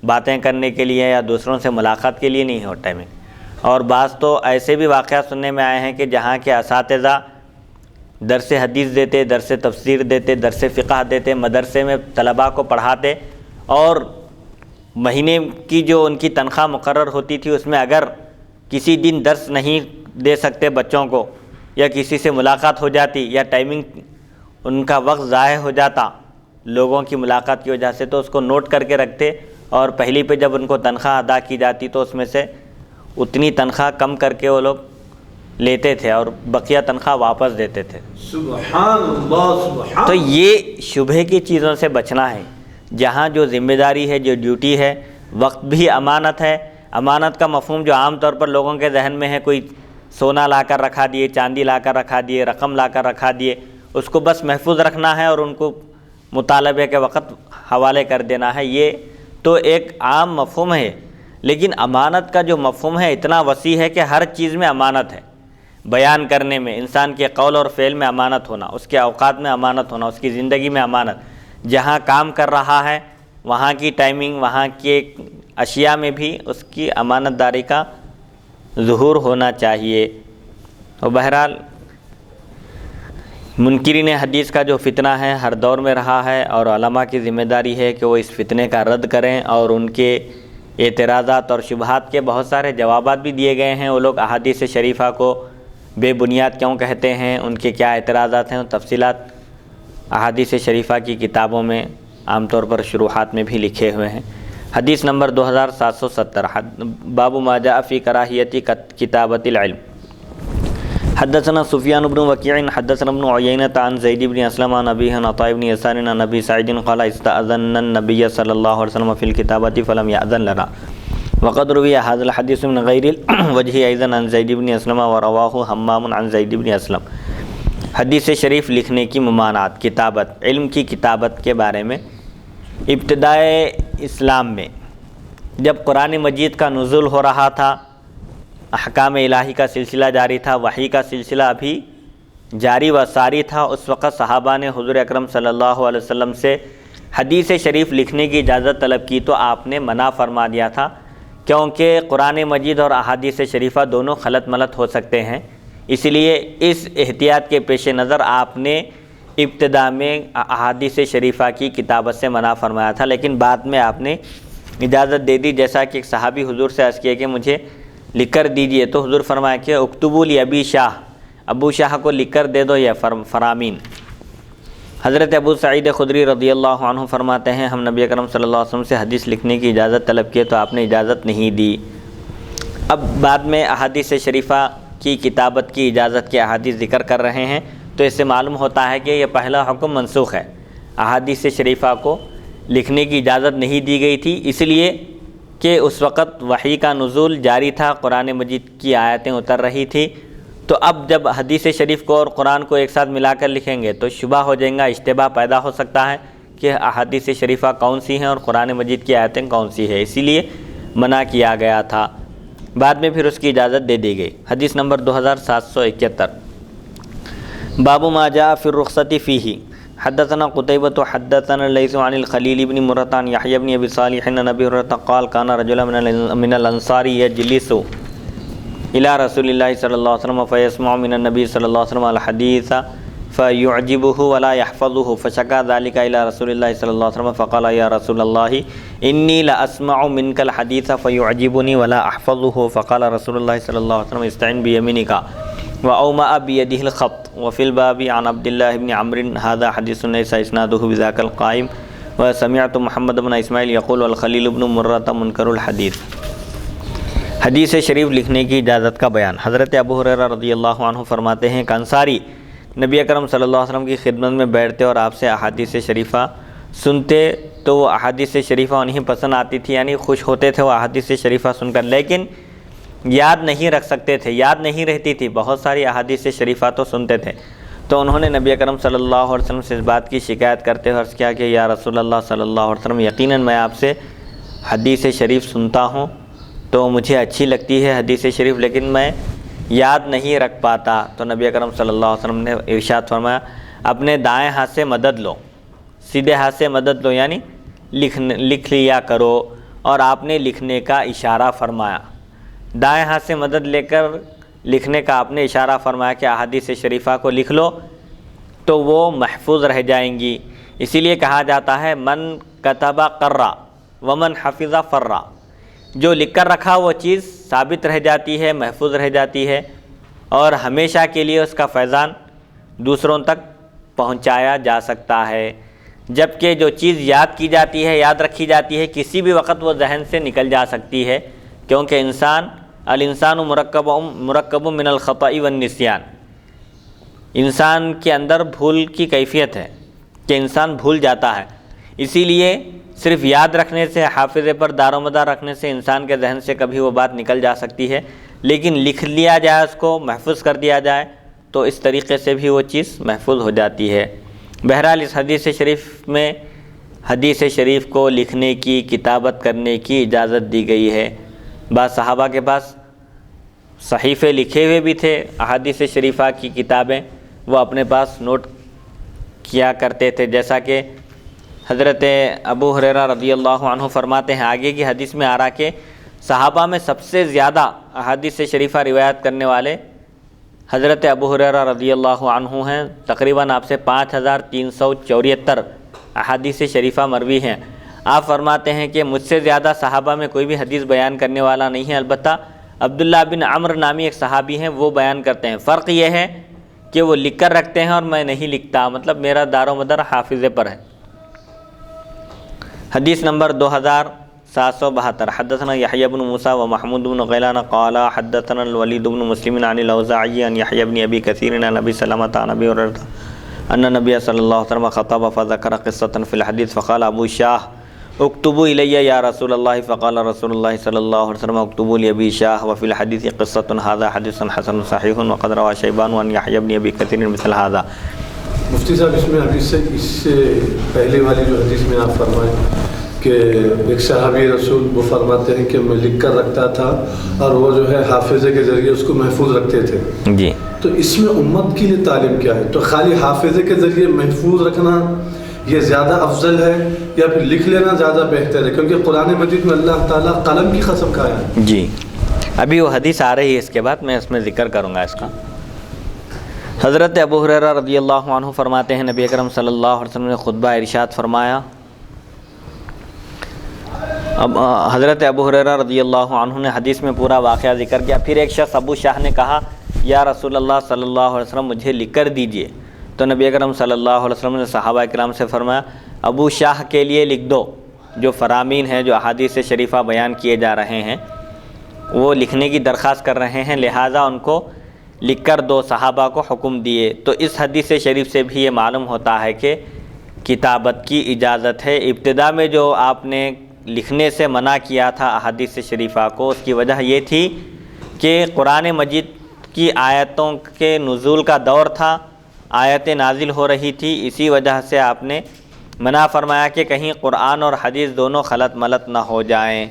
باتیں کرنے کے لیے یا دوسروں سے ملاقات کے لیے نہیں ہے وہ ٹائمنگ۔ اور بعض تو ایسے بھی واقعات سننے میں آئے ہیں کہ جہاں کے اساتذہ درس حدیث دیتے، درس تفسیر دیتے، درس فقہ دیتے، مدرسے میں طلباء کو پڑھاتے، اور مہینے کی جو ان کی تنخواہ مقرر ہوتی تھی اس میں اگر کسی دن درس نہیں دے سکتے بچوں کو، یا کسی سے ملاقات ہو جاتی یا ٹائمنگ ان کا وقت ضائع ہو جاتا لوگوں کی ملاقات کی وجہ سے، تو اس کو نوٹ کر کے رکھتے، اور پہلی پہ جب ان کو تنخواہ ادا کی جاتی تو اس میں سے اتنی تنخواہ کم کر کے وہ لوگ لیتے تھے اور بقیہ تنخواہ واپس دیتے تھے۔ سبحان اللہ، سبحان۔ تو یہ شبہ کی چیزوں سے بچنا ہے۔ جہاں جو ذمہ داری ہے، جو ڈیوٹی ہے، وقت بھی امانت ہے۔ امانت کا مفہوم جو عام طور پر لوگوں کے ذہن میں ہے، کوئی سونا لا کر رکھا دیے، چاندی لا کر رکھا دیے، رقم لا کر رکھا دیے، اس کو بس محفوظ رکھنا ہے اور ان کو مطالبے کے وقت حوالے کر دینا ہے، یہ تو ایک عام مفہوم ہے۔ لیکن امانت کا جو مفہوم ہے اتنا وسیع ہے کہ ہر چیز میں امانت ہے۔ بیان کرنے میں، انسان کے قول اور فعل میں امانت ہونا، اس کے اوقات میں امانت ہونا، اس کی زندگی میں امانت، جہاں کام کر رہا ہے وہاں کی ٹائمنگ، وہاں کے اشیاء میں بھی اس کی امانت داری کا ظہور ہونا چاہیے۔ اور بہرحال منکرین حدیث کا جو فتنہ ہے ہر دور میں رہا ہے، اور علماء کی ذمہ داری ہے کہ وہ اس فتنے کا رد کریں، اور ان کے اعتراضات اور شبہات کے بہت سارے جوابات بھی دیے گئے ہیں۔ وہ لوگ احادیث شریفہ کو بے بنیاد کیوں کہتے ہیں، ان کے کیا اعتراضات ہیں، تفصیلات احادیث شریفہ کی کتابوں میں عام طور پر شروحات میں بھی لکھے ہوئے ہیں۔ حدیث نمبر 2770، باب ما جاء فی کراہیت کتابۃ العلم۔ حدثنا سفیان بن وکیع حدثنا ابن عیینۃ عن زید بن اسلم عن ابیہ عن عطاء بن یسار عن ابی سعید قال استأذنا النبی صلی اللہ علیہ وسلم فی الکتابۃ فلم یأذن لنا، وقد روی هذا الحدیث من غیر الوجہ ایضا عن زید بن اسلم ورواہ حمام عن زید بن اسلم۔ حدیث شریف لکھنے کی ممانعت، کتابت، علم کی کتابت کے بارے میں۔ ابتدائے اسلام میں جب قرآن مجید کا نزول ہو رہا تھا، احکام الہی کا سلسلہ جاری تھا، وحی کا سلسلہ ابھی جاری و ساری تھا، اس وقت صحابہ نے حضور اکرم صلی اللہ علیہ وسلم سے حدیث شریف لکھنے کی اجازت طلب کی، تو آپ نے منع فرما دیا تھا، کیونکہ قرآن مجید اور احادیث شریفہ دونوں خلط ملط ہو سکتے ہیں۔ اس لیے اس احتیاط کے پیش نظر آپ نے ابتدا میں احادیث شریفہ کی کتابت سے منع فرمایا تھا، لیکن بعد میں آپ نے اجازت دے دی، جیسا کہ ایک صحابی حضور سے عرض کیا کہ مجھے لکھ کر دیجئے، تو حضور فرمایا کہ اکتبوا لابی شاہ، ابو شاہ کو لکھ کر دے دو، یا فرامین۔ حضرت ابو سعید خدری رضی اللہ عنہ فرماتے ہیں ہم نبی اکرم صلی اللہ علیہ وسلم سے حدیث لکھنے کی اجازت طلب کیے تو آپ نے اجازت نہیں دی۔ اب بعد میں احادیث شریفہ کی کتابت کی اجازت کے احادیث ذکر کر رہے ہیں، تو اس سے معلوم ہوتا ہے کہ یہ پہلا حکم منسوخ ہے۔ احادیث شریفہ کو لکھنے کی اجازت نہیں دی گئی تھی، اس لیے کہ اس وقت وحی کا نزول جاری تھا، قرآن مجید کی آیتیں اتر رہی تھی، تو اب جب حدیث شریف کو اور قرآن کو ایک ساتھ ملا کر لکھیں گے تو شبہ ہو جائے گا، اشتباہ پیدا ہو سکتا ہے کہ احادیث شریفہ کون سی ہیں اور قرآن مجید کی آیتیں کون سی ہیں، اسی لیے منع کیا گیا تھا۔ بعد میں پھر اس کی اجازت دے دی گئی۔ حدیث نمبر 2771، باب ما جاء فی الرخصۃ فیہ۔ حدثنا قتیبۃ حدثنا اللیث عن الخلیل بن مرۃ عن یحیی بن ابی صالح عن ابی ہریرہ قال کان رجل من الانصار یجلس الى رسول اللہ صلی اللہ علیہ وسلم فیسمع من النبی صلی اللہ علیہ وسلم الحدیث فیعجبہ ولا یحفظہ فشکا ذلك الى رسول اللہ صلی اللہ علیہ وسلم فقال یا رسول اللہ انی لاسمع منک الحدیث فیعجبنی ولا احفظہ فقال رسول اللہ صلی اللہ علیہ وسلم استعن بیمینک وأومأ بيده الخط وفي الباب عن عبد الله بن عمرو هذا حديث ليس إسناده بذاك القائم وسمعت محمد بن اسماعیل يقول والخلیل بن مرۃ منکر الحدیث۔ حدیث شریف لکھنے کی اجازت کا بیان۔ حضرت ابو ہریرہ رضی اللہ عنہ فرماتے ہیں کہ انصاری نبی اکرم صلی اللہ علیہ وسلم کی خدمت میں بیٹھتے اور آپ سے احادیث شریفہ سنتے تو وہ احادیث شریفہ انہیں پسند آتی تھی، یعنی خوش ہوتے تھے وہ احادیث شریفہ سن کر، لیکن یاد نہیں رکھ سکتے تھے، یاد نہیں رہتی تھی، بہت ساری احادیث شریفہ تو سنتے تھے۔ تو انہوں نے نبی اکرم صلی اللہ علیہ وسلم سے اس بات کی شکایت کرتے ہوئے عرض کیا کہ یا رسول اللہ صلی اللہ علیہ وسلم یقیناً میں آپ سے حدیث شریف سنتا ہوں تو مجھے اچھی لگتی ہے حدیث شریف، لیکن میں یاد نہیں رکھ پاتا۔ تو نبی اکرم صلی اللہ علیہ وسلم نے ارشاد فرمایا اپنے دائیں ہاتھ سے مدد لو، سیدھے ہاتھ سے مدد لو، یعنی لکھ لیا کرو، اور آپ نے لکھنے کا اشارہ فرمایا۔ دائیں ہاتھ سے مدد لے کر لکھنے کا آپ نے اشارہ فرمایا کہ احادیث شریفہ کو لکھ لو تو وہ محفوظ رہ جائیں گی۔ اسی لیے کہا جاتا ہے من کتب قرّ ومن حفظ فرّ، جو لکھ کر رکھا وہ چیز ثابت رہ جاتی ہے، محفوظ رہ جاتی ہے، اور ہمیشہ کے لیے اس کا فیضان دوسروں تک پہنچایا جا سکتا ہے۔ جبکہ جو چیز یاد کی جاتی ہے، یاد رکھی جاتی ہے، کسی بھی وقت وہ ذہن سے نکل جا سکتی ہے، کیونکہ الانسان مرکب من الخطأ والنسیان، انسان کے اندر بھول کی کیفیت ہے کہ انسان بھول جاتا ہے۔ اسی لیے صرف یاد رکھنے سے، حافظے پر دار و مدار رکھنے سے انسان کے ذہن سے کبھی وہ بات نکل جا سکتی ہے، لیکن لکھ لیا جائے، اس کو محفوظ کر دیا جائے تو اس طریقے سے بھی وہ چیز محفوظ ہو جاتی ہے۔ بہرحال اس حدیث شریف میں حدیث شریف کو لکھنے کی، کتابت کرنے کی اجازت دی گئی ہے۔ بعض صحابہ کے پاس صحیفے لکھے ہوئے بھی تھے، احادیث شریفہ کی کتابیں وہ اپنے پاس نوٹ کیا کرتے تھے، جیسا کہ حضرت ابو ہریرہ رضی اللہ عنہ فرماتے ہیں، آگے کی حدیث میں آ رہا کہ صحابہ میں سب سے زیادہ احادیث شریفہ روایت کرنے والے حضرت ابو ہریرہ رضی اللہ عنہ ہیں۔ تقریباً آپ سے 5374 احادیث شریفہ مروی ہیں۔ آپ فرماتے ہیں کہ مجھ سے زیادہ صحابہ میں کوئی بھی حدیث بیان کرنے والا نہیں ہے، البتہ عبداللہ بن عمر نامی ایک صحابی ہیں، وہ بیان کرتے ہیں۔ فرق یہ ہے کہ وہ لکھ کر رکھتے ہیں اور میں نہیں لکھتا، مطلب میرا دار و مدار حافظے پر ہے۔ حدیث نمبر 2772، حدثنا یحیی بن موسیٰ و محمود بن غیلان قال حدثنا الولید بن مسلم عن الاوزاعی عن یحیی بن ابی کثیر عن ابی سلمۃ عن ابی ہریرہ ان النبی صلی اللہ علیہ وسلم خطب فذکر قصۃ فی الحدیث فقال ابو شاہ اکتبوا الی یا رسول اللہ، فقال رسول اللہ صلی اللہ علیہ وسلم اکتبوا لابی شاہ وفی الحدیث قصۃ ھذا حدیث حسن صحیح وقد روى شیبان عن یحیی بن ابی کثیر مثل ھذا۔ مفتی صاحب اس میں حدیث سے پہلے والی جو حدیث میں آپ فرمائیں کہ ایک صحابی رسول وہ فرماتے ہیں کہ میں لکھ کر رکھتا تھا اور وہ جو ہے حافظے کے ذریعے اس کو محفوظ رکھتے تھے، جی، تو اس میں امت کے لیے تعلیم کیا ہے؟ تو خالی حافظے کے ذریعے محفوظ رکھنا یہ زیادہ افضل ہے یا پھر لکھ لینا زیادہ بہتر ہے؟ کیونکہ قرآن مجید میں اللہ تعالیٰ قلم کی قسم کھایا ہے۔ جی، ابھی وہ حدیث آ رہی ہے، اس کے بعد میں اس میں ذکر کروں گا اس کا۔ حضرت ابو ہریرہ رضی اللہ عنہ فرماتے ہیں نبی اکرم صلی اللہ علیہ وسلم نے خطبہ ارشاد فرمایا۔ اب حضرت ابو ہریرہ رضی اللہ عنہ نے حدیث میں پورا واقعہ ذکر کیا۔ پھر ایک شخص ابو شاہ نے کہا یا رسول اللہ صلی اللہ علیہ وسلم مجھے لکھ کر دیجئے، تو نبی اکرم صلی اللہ علیہ وسلم نے صحابہ کرام سے فرمایا ابو شاہ کے لیے لکھ دو، جو فرامین ہیں، جو احادیث شریفہ بیان کیے جا رہے ہیں وہ لکھنے کی درخواست کر رہے ہیں، لہٰذا ان کو لکھ کر دو، صحابہ کو حکم دیے۔ تو اس حدیث شریف سے بھی یہ معلوم ہوتا ہے کہ کتابت کی اجازت ہے۔ ابتدا میں جو آپ نے لکھنے سے منع کیا تھا احادیث شریفہ کو، اس کی وجہ یہ تھی کہ قرآن مجید کی آیتوں کے نزول کا دور تھا، آیتیں نازل ہو رہی تھی، اسی وجہ سے آپ نے منع فرمایا کہ کہیں قرآن اور حدیث دونوں خلط ملط نہ ہو جائیں۔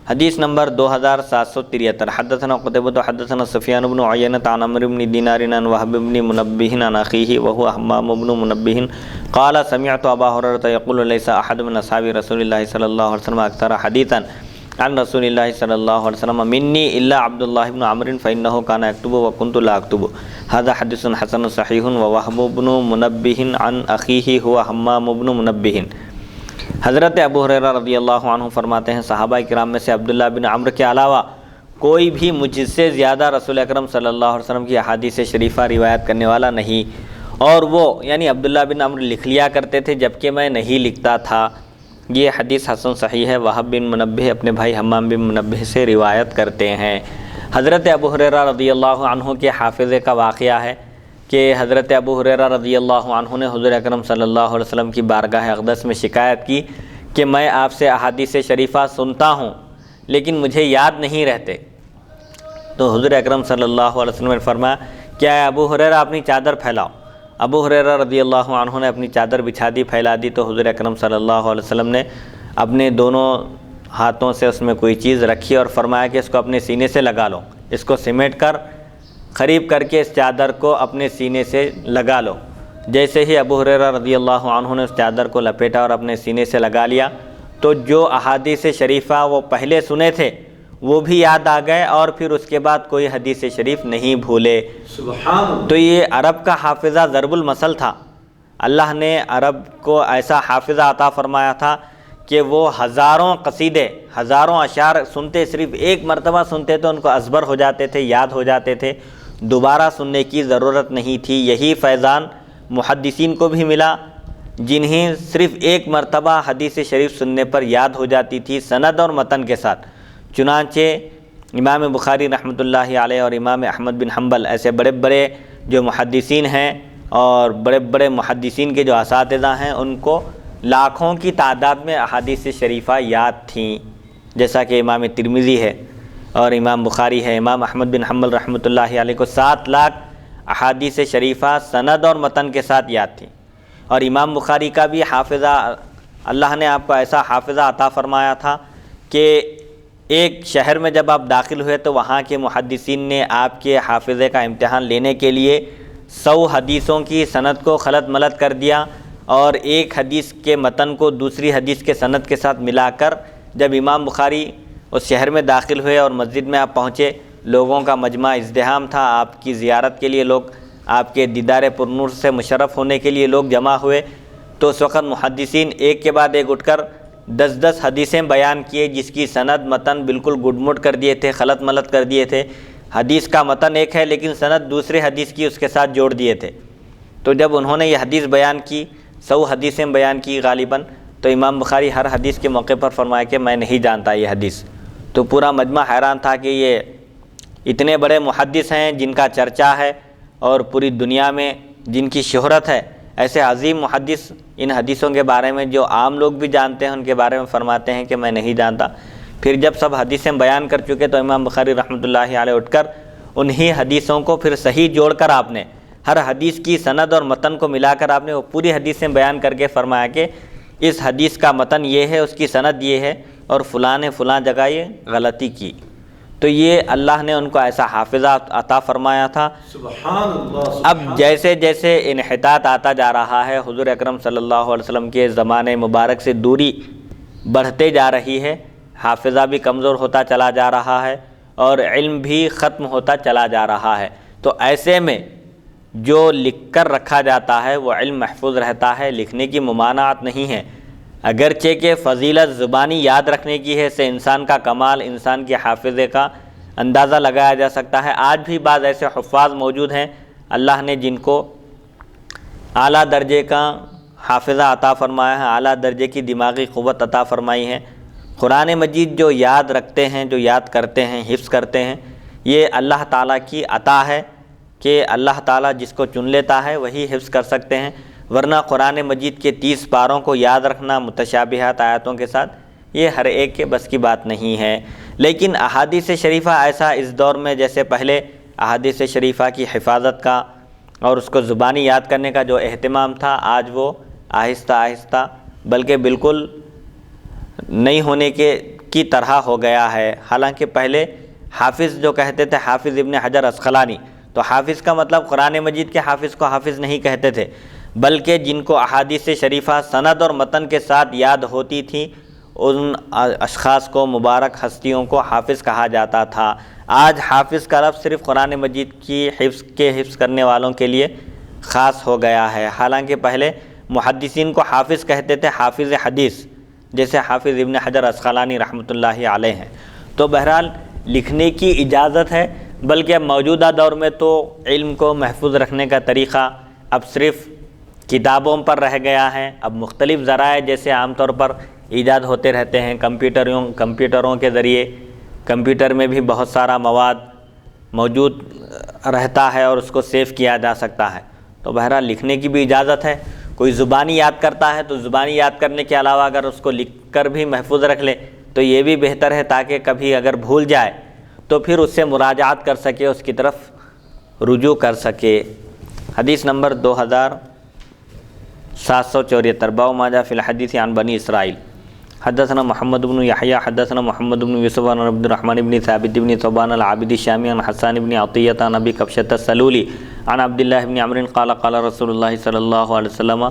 حدیث نمبر 2773، حدثنا قتیبہ حدثنا سفیان بن عیینہ عن عمرو بن دینار عن وہب بن منبہ عن اخیہ وهو حمام بن منبہ قال سمعت ابا ہریرہ یقول لیس احد من اصحاب رسول اللہ صلی اللہ علیہ وسلم اکثر حدیثا عن رسول اللہ صلی اللہ علیہ وسلم منی الا عبد اللہ بن عمرو فانه كان يكتب وكنت لا اكتب هذا حدیث حسن صحیح ووهب بن منبہ عن اخیہ هو حمام بن منبہ۔ حضرت ابو ہریرہ رضی اللہ عنہ فرماتے ہیں صحابہ کرام میں سے عبداللہ بن عمرو کے علاوہ کوئی بھی مجھ سے زیادہ رسول اکرم صلی اللہ علیہ وسلم کی احادیث شریفہ روایت کرنے والا نہیں، اور وہ یعنی عبداللہ بن عمرو لکھ لیا کرتے تھے جبکہ میں نہیں لکھتا تھا۔ یہ حدیث حسن صحیح ہے۔ وہب بن منبہ اپنے بھائی حمام بن منبہ سے روایت کرتے ہیں۔ حضرت ابو ہریرہ رضی اللہ عنہ کے حافظے کا واقعہ ہے کہ حضرت ابو ہریرہ رضی اللہ عنہ نے حضور اکرم صلی اللہ علیہ وسلم کی بارگاہ اقدس میں شکایت کی کہ میں آپ سے احادیث شریفہ سنتا ہوں لیکن مجھے یاد نہیں رہتے، تو حضور اکرم صلی اللہ علیہ وسلم نے فرمایا کیا ہے ابو ہریرہ اپنی چادر پھیلاؤ۔ ابو ہریرہ رضی اللہ عنہ نے اپنی چادر بچھا دی، پھیلا دی، تو حضور اکرم صلی اللہ علیہ وسلم نے اپنے دونوں ہاتھوں سے اس میں کوئی چیز رکھی اور فرمایا کہ اس کو اپنے سینے سے لگا لو، اس کو سمیٹ کر قریب کر کے اس چادر کو اپنے سینے سے لگا لو۔ جیسے ہی ابو ہریرہ رضی اللہ عنہ نے اس چادر کو لپیٹا اور اپنے سینے سے لگا لیا تو جو احادیث شریفہ وہ پہلے سنے تھے وہ بھی یاد آ گئے اور پھر اس کے بعد کوئی حدیث شریف نہیں بھولے۔ سبحان۔ تو یہ عرب کا حافظہ ضرب المثل تھا۔ اللہ نے عرب کو ایسا حافظہ عطا فرمایا تھا کہ وہ ہزاروں قصیدے، ہزاروں اشعار سنتے، صرف ایک مرتبہ سنتے تو ان کو ازبر ہو جاتے تھے، یاد ہو جاتے تھے، دوبارہ سننے کی ضرورت نہیں تھی۔ یہی فیضان محدثین کو بھی ملا، جنہیں صرف ایک مرتبہ حدیث شریف سننے پر یاد ہو جاتی تھی سند اور متن کے ساتھ۔ چنانچہ امام بخاری رحمۃ اللہ علیہ اور امام احمد بن حنبل ایسے بڑے بڑے جو محدثین ہیں اور بڑے بڑے محدثین کے جو اساتذہ ہیں، ان کو لاکھوں کی تعداد میں احادیث شریفہ یاد تھیں، جیسا کہ امام ترمذی ہے اور امام بخاری ہے۔ امام احمد بن حنبل رحمۃ اللہ علیہ کو 7 لاکھ احادیث شریفہ سند اور متن کے ساتھ یاد تھیں، اور امام بخاری کا بھی حافظہ، اللہ نے آپ کو ایسا حافظہ عطا فرمایا تھا کہ ایک شہر میں جب آپ داخل ہوئے تو وہاں کے محدثین نے آپ کے حافظے کا امتحان لینے کے لیے 100 حدیثوں کی سند کو خلط ملط کر دیا، اور ایک حدیث کے متن کو دوسری حدیث کے سند کے ساتھ ملا کر جب امام بخاری اس شہر میں داخل ہوئے اور مسجد میں آپ پہنچے، لوگوں کا مجمع ازدحام تھا، آپ کی زیارت کے لیے لوگ، آپ کے دیدار پرنور سے مشرف ہونے کے لیے لوگ جمع ہوئے، تو اس وقت محدثین ایک کے بعد ایک اٹھ کر 10 حدیثیں بیان کیے، جس کی سند متن بالکل گڈ مڈ کر دیے تھے، خلط ملط کر دیے تھے۔ حدیث کا متن ایک ہے لیکن سند دوسرے حدیث کی اس کے ساتھ جوڑ دیے تھے۔ تو جب انہوں نے یہ حدیث بیان کی، 100 حدیثیں بیان کی غالباً، تو امام بخاری ہر حدیث کے موقع پر فرمایا کہ میں نہیں جانتا یہ حدیث۔ تو پورا مجمع حیران تھا کہ یہ اتنے بڑے محدث ہیں جن کا چرچا ہے اور پوری دنیا میں جن کی شہرت ہے، ایسے عظیم محدث ان حدیثوں کے بارے میں جو عام لوگ بھی جانتے ہیں ان کے بارے میں فرماتے ہیں کہ میں نہیں جانتا۔ پھر جب سب حدیثیں بیان کر چکے تو امام بخاری رحمۃ اللہ علیہ اٹھ کر انہی حدیثوں کو پھر صحیح جوڑ کر آپ نے ہر حدیث کی سند اور متن کو ملا کر آپ نے وہ پوری حدیثیں بیان کر کے فرمایا کہ اس حدیث کا متن یہ ہے، اس کی سند یہ ہے، اور فلاں نے فلاں جگہ یہ غلطی کی۔ تو یہ اللہ نے ان کو ایسا حافظہ عطا فرمایا تھا۔ سبحان اللہ۔ اب جیسے جیسے انحطاط آتا جا رہا ہے، حضور اکرم صلی اللہ علیہ وسلم کے زمانے مبارک سے دوری بڑھتے جا رہی ہے، حافظہ بھی کمزور ہوتا چلا جا رہا ہے اور علم بھی ختم ہوتا چلا جا رہا ہے، تو ایسے میں جو لکھ کر رکھا جاتا ہے وہ علم محفوظ رہتا ہے، لکھنے کی ممانعت نہیں ہے۔ اگرچہ کہ فضیلت زبانی یاد رکھنے کی ہے، سے انسان کا کمال، انسان کے حافظے کا اندازہ لگایا جا سکتا ہے۔ آج بھی بعض ایسے حفاظ موجود ہیں اللہ نے جن کو اعلیٰ درجے کا حافظہ عطا فرمایا ہے، اعلیٰ درجے کی دماغی قوت عطا فرمائی ہے۔ قرآن مجید جو یاد رکھتے ہیں، جو یاد کرتے ہیں، حفظ کرتے ہیں، یہ اللہ تعالیٰ کی عطا ہے کہ اللہ تعالیٰ جس کو چن لیتا ہے وہی حفظ کر سکتے ہیں، ورنہ قرآن مجید کے 30 پاروں کو یاد رکھنا متشابہات آیاتوں کے ساتھ، یہ ہر ایک کے بس کی بات نہیں ہے۔ لیکن احادیث شریفہ ایسا اس دور میں جیسے پہلے احادیث شریفہ کی حفاظت کا اور اس کو زبانی یاد کرنے کا جو اہتمام تھا، آج وہ آہستہ آہستہ بلکہ بالکل نہیں ہونے کی طرح ہو گیا ہے۔ حالانکہ پہلے حافظ جو کہتے تھے، حافظ ابن حجر عسقلانی، تو حافظ کا مطلب قرآن مجید کے حافظ کو حافظ نہیں کہتے تھے، بلکہ جن کو احادیث شریفہ سند اور متن کے ساتھ یاد ہوتی تھیں ان اشخاص کو، مبارک ہستیوں کو حافظ کہا جاتا تھا۔ آج حافظ کا لفظ صرف قرآن مجید کی حفظ کرنے والوں کے لیے خاص ہو گیا ہے، حالانکہ پہلے محدثین کو حافظ کہتے تھے، حافظ حدیث، جیسے حافظ ابن حجر عسقلانی رحمۃ اللہ علیہ ہیں۔ تو بہرحال لکھنے کی اجازت ہے، بلکہ اب موجودہ دور میں تو علم کو محفوظ رکھنے کا طریقہ اب صرف کتابوں پر رہ گیا ہے۔ اب مختلف ذرائع جیسے عام طور پر ایجاد ہوتے رہتے ہیں، کمپیوٹروں کے ذریعے، کمپیوٹر میں بھی بہت سارا مواد موجود رہتا ہے اور اس کو سیو کیا جا سکتا ہے۔ تو بہرحال لکھنے کی بھی اجازت ہے۔ کوئی زبانی یاد کرتا ہے تو زبانی یاد کرنے کے علاوہ اگر اس کو لکھ کر بھی محفوظ رکھ لے تو یہ بھی بہتر ہے، تاکہ کبھی اگر بھول جائے تو پھر اس سے مراجعات کر سکے، اس کی طرف رجوع کر سکے۔ حدیث نمبر 2774، باب ما جاء فی الحدیث عن بنی اسرائیل۔ حدثنا محمد بن یحییٰ حدثنا محمد بن یوسف عن عبد الرحمن بن ثابت بن ثوبان العابدی الشامی عن حسان بن عطیہ عن ابی کبشۃ السلولی عن عبد اللہ بن عمرو قال قال رسول اللہ صلی اللہ علیہ وسلم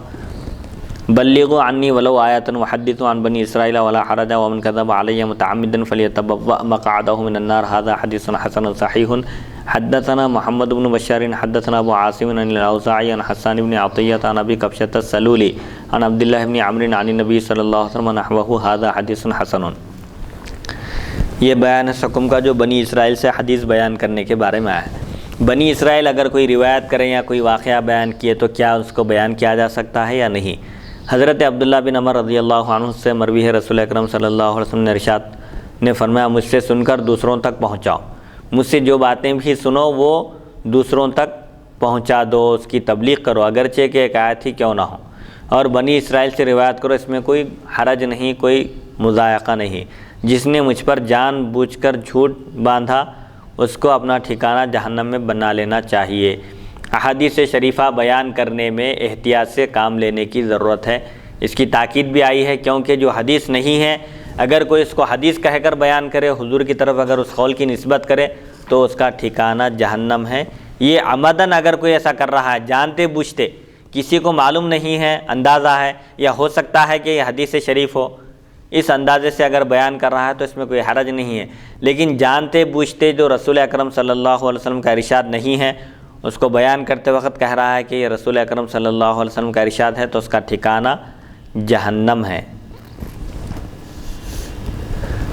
بلغوا عنی ولو آیۃ وحدثوا عن بنی اسرائیل ولا حرج ومن کذب علی متعمدا فلیتبوأ مقعدہ من النار ھذا حدیث حسن صحیح حدثنا محمد بن بشار حدثنا ابو عاصم عن الاوزاعی عن حسان بن عطیہ عن ابی قبشۃ السلولی عن عبد اللہ بن عمرو عن النبی صلی اللہ علیہ وسلم نحوہ ھذا حدیث حسن۔ یہ بیان ہے حکم کا جو بنی اسرائیل سے حدیث بیان کرنے کے بارے میں آیا ہے۔ بنی اسرائیل اگر کوئی روایت کریں یا کوئی واقعہ بیان کیے تو کیا اس کو بیان کیا جا سکتا ہے یا نہیں؟ حضرت عبداللہ بن عمر رضی اللہ عنہ سے مروی ہے، رسول اکرم صلی اللہ علیہ وسلم نے ارشاد نے فرمایا مجھ سے سن کر دوسروں تک پہنچاؤ، مجھ سے جو باتیں بھی سنو وہ دوسروں تک پہنچا دو، اس کی تبلیغ کرو اگرچہ کہ ایک آیت ہی کیوں نہ ہو، اور بنی اسرائیل سے روایت کرو، اس میں کوئی حرج نہیں، کوئی مضائقہ نہیں۔ جس نے مجھ پر جان بوجھ کر جھوٹ باندھا اس کو اپنا ٹھکانہ جہنم میں بنا لینا چاہیے۔ احادیث شریفہ بیان کرنے میں احتیاط سے کام لینے کی ضرورت ہے، اس کی تاکید بھی آئی ہے، کیونکہ جو حدیث نہیں ہے اگر کوئی اس کو حدیث کہہ کر بیان کرے، حضور کی طرف اگر اس قول کی نسبت کرے تو اس کا ٹھکانہ جہنم ہے۔ یہ عمدن اگر کوئی ایسا کر رہا ہے جانتے بوجھتے، کسی کو معلوم نہیں ہے، اندازہ ہے یا ہو سکتا ہے کہ یہ حدیث شریف ہو، اس اندازے سے اگر بیان کر رہا ہے تو اس میں کوئی حرج نہیں ہے، لیکن جانتے بوجھتے جو رسول اکرم صلی اللہ علیہ وسلم کا ارشاد نہیں ہے اس کو بیان کرتے وقت کہہ رہا ہے کہ یہ رسول اکرم صلی اللہ علیہ وسلم کا ارشاد ہے تو اس کا ٹھکانہ جہنم ہے۔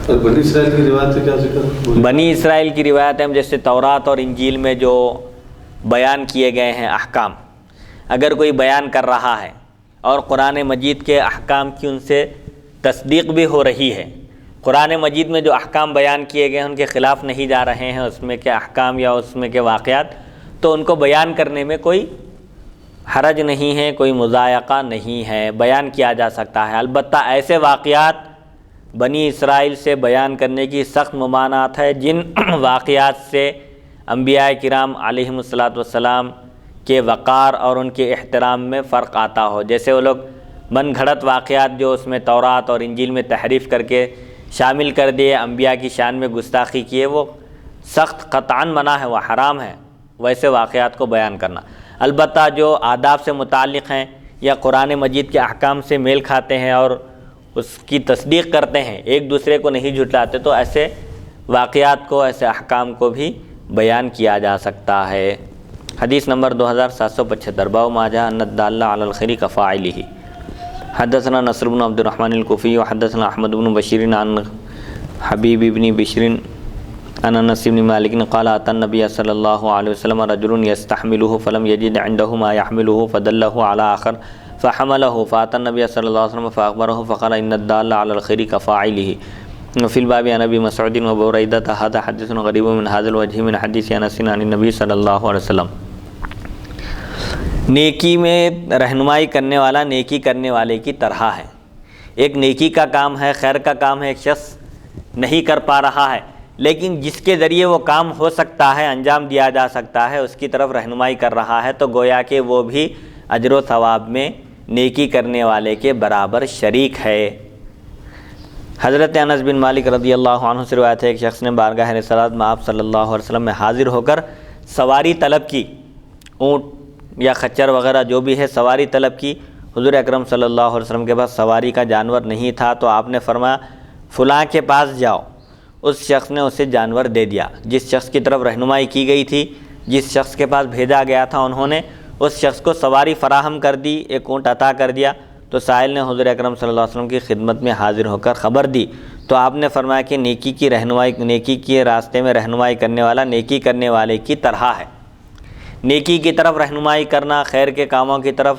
اور بنی اسرائیل کی روایت سے کیا ذکر؟ بنی اسرائیل کی روایتیں جیسے تورات اور انجیل میں جو بیان کیے گئے ہیں احکام، اگر کوئی بیان کر رہا ہے اور قرآن مجید کے احکام کی ان سے تصدیق بھی ہو رہی ہے، قرآن مجید میں جو احکام بیان کیے گئے ہیں ان کے خلاف نہیں جا رہے ہیں، اس میں کے احکام یا اس میں کے واقعات، تو ان کو بیان کرنے میں کوئی حرج نہیں ہے، کوئی مضائقہ نہیں ہے، بیان کیا جا سکتا ہے۔ البتہ ایسے واقعات بنی اسرائیل سے بیان کرنے کی سخت ممانعت ہے جن واقعات سے انبیاء کرام علیہم الصلاۃ والسلام کے وقار اور ان کے احترام میں فرق آتا ہو، جیسے وہ لوگ من گھڑت واقعات جو اس میں تورات اور انجیل میں تحریف کر کے شامل کر دیے، انبیاء کی شان میں گستاخی کیے، وہ سخت قطعاً منع ہے، وہ حرام ہے ویسے واقعات کو بیان کرنا۔ البتہ جو آداب سے متعلق ہیں یا قرآن مجید کے احکام سے میل کھاتے ہیں اور اس کی تصدیق کرتے ہیں، ایک دوسرے کو نہیں جھٹلاتے، تو ایسے واقعات کو، ایسے احکام کو بھی بیان کیا جا سکتا ہے۔ حدیث نمبر 2775 باب ما جاء ان الدال علی الخیر کفاعلہ۔ حدثنا نصر بن عبد الرحمن الکوفی وحدثنا احمد بن بشیر عن حبیب بن بشر عن انس بن مالک قال اتى النبي صلی اللہ علیہ وسلم رجل يستحمله فلم يجد عنده ما يحمله فدله على آخر فحمله فاتى النبي صلی اللہ علیہ وسلم فاخبره فقال ان الدال على الخير كفاعله وفي الباب عن ابي مسعود وابي هريره هذا حديث غريب من هذا الوجه من حديث انس عن النبي صلی اللہ علیہ وسلم۔ نیکی میں رہنمائی کرنے والا نیکی کرنے والے کی طرح ہے۔ ایک نیکی کا کام ہے، خیر کا کام ہے، ایک شخص نہیں کر پا رہا ہے، لیکن جس کے ذریعے وہ کام ہو سکتا ہے، انجام دیا جا سکتا ہے، اس کی طرف رہنمائی کر رہا ہے، تو گویا کہ وہ بھی اجر و ثواب میں نیکی کرنے والے کے برابر شریک ہے۔ حضرت انس بن مالک رضی اللہ عنہ سے روایت ہے ایک شخص نے بارگاہ رسالت میں آپ صلی اللہ علیہ وسلم میں حاضر ہو کر سواری طلب کی، اونٹ یا خچر وغیرہ جو بھی ہے سواری طلب کی۔ حضور اکرم صلی اللہ علیہ وسلم کے پاس سواری کا جانور نہیں تھا، تو آپ نے فرمایا فلاں کے پاس جاؤ۔ اس شخص نے اسے جانور دے دیا، جس شخص کی طرف رہنمائی کی گئی تھی، جس شخص کے پاس بھیجا گیا تھا، انہوں نے اس شخص کو سواری فراہم کر دی، ایک اونٹ عطا کر دیا۔ تو سائل نے حضور اکرم صلی اللہ علیہ وسلم کی خدمت میں حاضر ہو کر خبر دی، تو آپ نے فرمایا کہ نیکی کی رہنمائی، نیکی کے راستے میں رہنمائی کرنے والا نیکی کرنے والے کی طرح ہے۔ نیکی کی طرف رہنمائی کرنا، خیر کے کاموں کی طرف،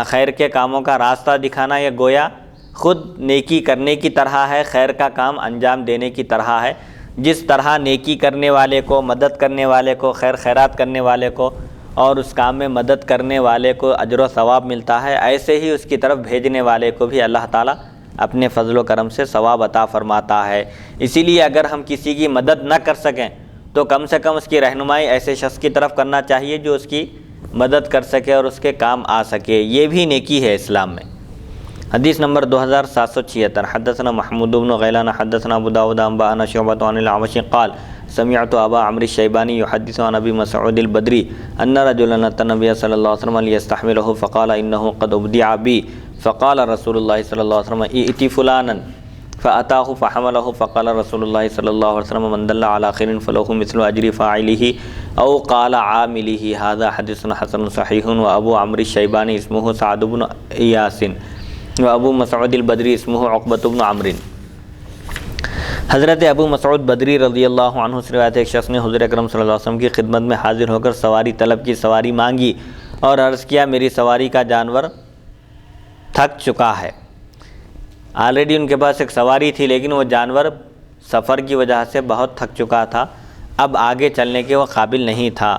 خیر کے کاموں کا راستہ دکھانا، یہ گویا خود نیکی کرنے کی طرح ہے، خیر کا کام انجام دینے کی طرح ہے۔ جس طرح نیکی کرنے والے کو، مدد کرنے والے کو، خیر خیرات کرنے والے کو اور اس کام میں مدد کرنے والے کو اجر و ثواب ملتا ہے، ایسے ہی اس کی طرف بھیجنے والے کو بھی اللہ تعالیٰ اپنے فضل و کرم سے ثواب عطا فرماتا ہے۔ اسی لیے اگر ہم کسی کی مدد نہ کر سکیں تو کم سے کم اس کی رہنمائی ایسے شخص کی طرف کرنا چاہیے جو اس کی مدد کر سکے اور اس کے کام آ سکے، یہ بھی نیکی ہے اسلام میں۔ حدیث نمبر 2776 حدثنا محمود بن غیلان حدثنا ابو داود انبانا شعبۃ عن الاعمش قال سمعت ابا عمرو الشیبانی یحدث عن ابی مسعود البدری ان رجلا اتى النبي صلی اللہ علیہ وسلم لیستحمله فقال انه قد ابدع بی فقال رسول اللہ صلی اللہ علیہ وسلم ائت فلانا فاتاه فحمله فقال رسول اللہ صلی اللہ علیہ وسلم من دل على خير فله مثل اجر فاعله او قال عامله هذا حدیث حسن صحیح وابو عمرو الشیبانی اسمه سعد بن ایاس وابو مسعود البدری اسمه عقبۃ بن عمرو۔ حضرت ابو مسعود بدری رضی اللہ عنہ سے روایت ایک شخص نے حضور اکرم صلی اللہ علیہ وسلم کی خدمت میں حاضر ہو کر سواری طلب کی، سواری مانگی اور عرض کیا میری سواری کا جانور تھک چکا ہے۔ آلریڈی ان کے پاس ایک سواری تھی لیکن وہ جانور سفر کی وجہ سے بہت تھک چکا تھا، اب آگے چلنے کے وہ قابل نہیں تھا،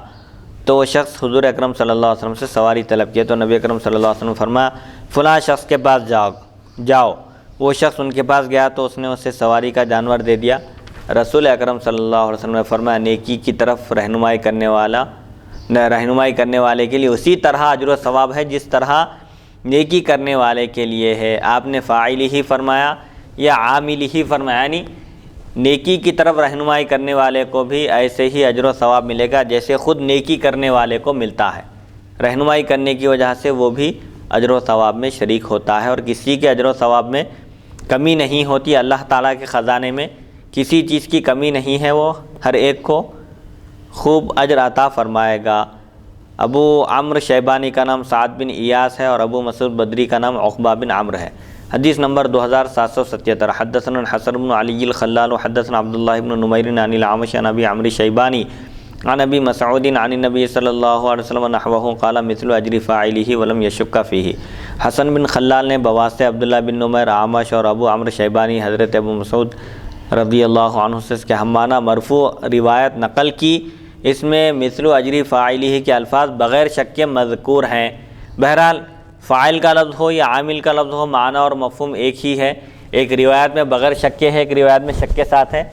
تو وہ شخص حضور اکرم صلی اللہ علیہ وسلم سے سواری طلب کیا تو نبی اکرم صلی اللہ علیہ وسلم فرمایا فلاں شخص کے پاس جاؤ۔ وہ شخص ان کے پاس گیا تو اس نے اسے سواری کا جانور دے دیا۔ رسول اکرم صلی اللہ علیہ وسلم نے فرمایا نیکی کی طرف رہنمائی کرنے والے کے لیے اسی طرح اجر و ثواب ہے جس طرح نیکی کرنے والے کے لیے ہے۔ آپ نے فاعل ہی فرمایا یا عامل ہی فرمایا، یعنی نیکی کی طرف رہنمائی کرنے والے کو بھی ایسے ہی اجر و ثواب ملے گا جیسے خود نیکی کرنے والے کو ملتا ہے۔ رہنمائی کرنے کی وجہ سے وہ بھی اجر و ثواب میں شریک ہوتا ہے اور کسی کے اجر و ثواب میں کمی نہیں ہوتی۔ اللہ تعالیٰ کے خزانے میں کسی چیز کی کمی نہیں ہے، وہ ہر ایک کو خوب اجر عطا فرمائے گا۔ ابو عمرو شیبانی کا نام سعد بن ایاس ہے اور ابو مسعود بدری کا نام عقبہ بن عمرو ہے۔ حدیث نمبر 2777۔ حدثنا حسن بن علی الخلال وحدثنا عبداللہ بن نمیر عن الاعمش عن ابی عمرو شیبانی عن ابی مسعود عن النبی صلی اللہ علیہ وسلم نحوہ قال مثل اجر فاعلہ ولم یشک فیہ۔ حسن بن خلال نے بواسطہ عبداللہ بن نمیر، اعمش اور ابو عمرو شیبانی حضرت ابو مسعود رضی اللہ عنہ سے اس کے ہمانہ مرفوع روایت نقل کی۔ اس میں مثل اجر فاعلہ کے الفاظ بغیر شک کے مذکور ہیں۔ بہرحال فاعل کا لفظ ہو یا عامل کا لفظ ہو، معنی اور مفہوم ایک ہی ہے۔ ایک روایت میں بغیر شک کے ہے، ایک روایت میں شک کے ساتھ ہے۔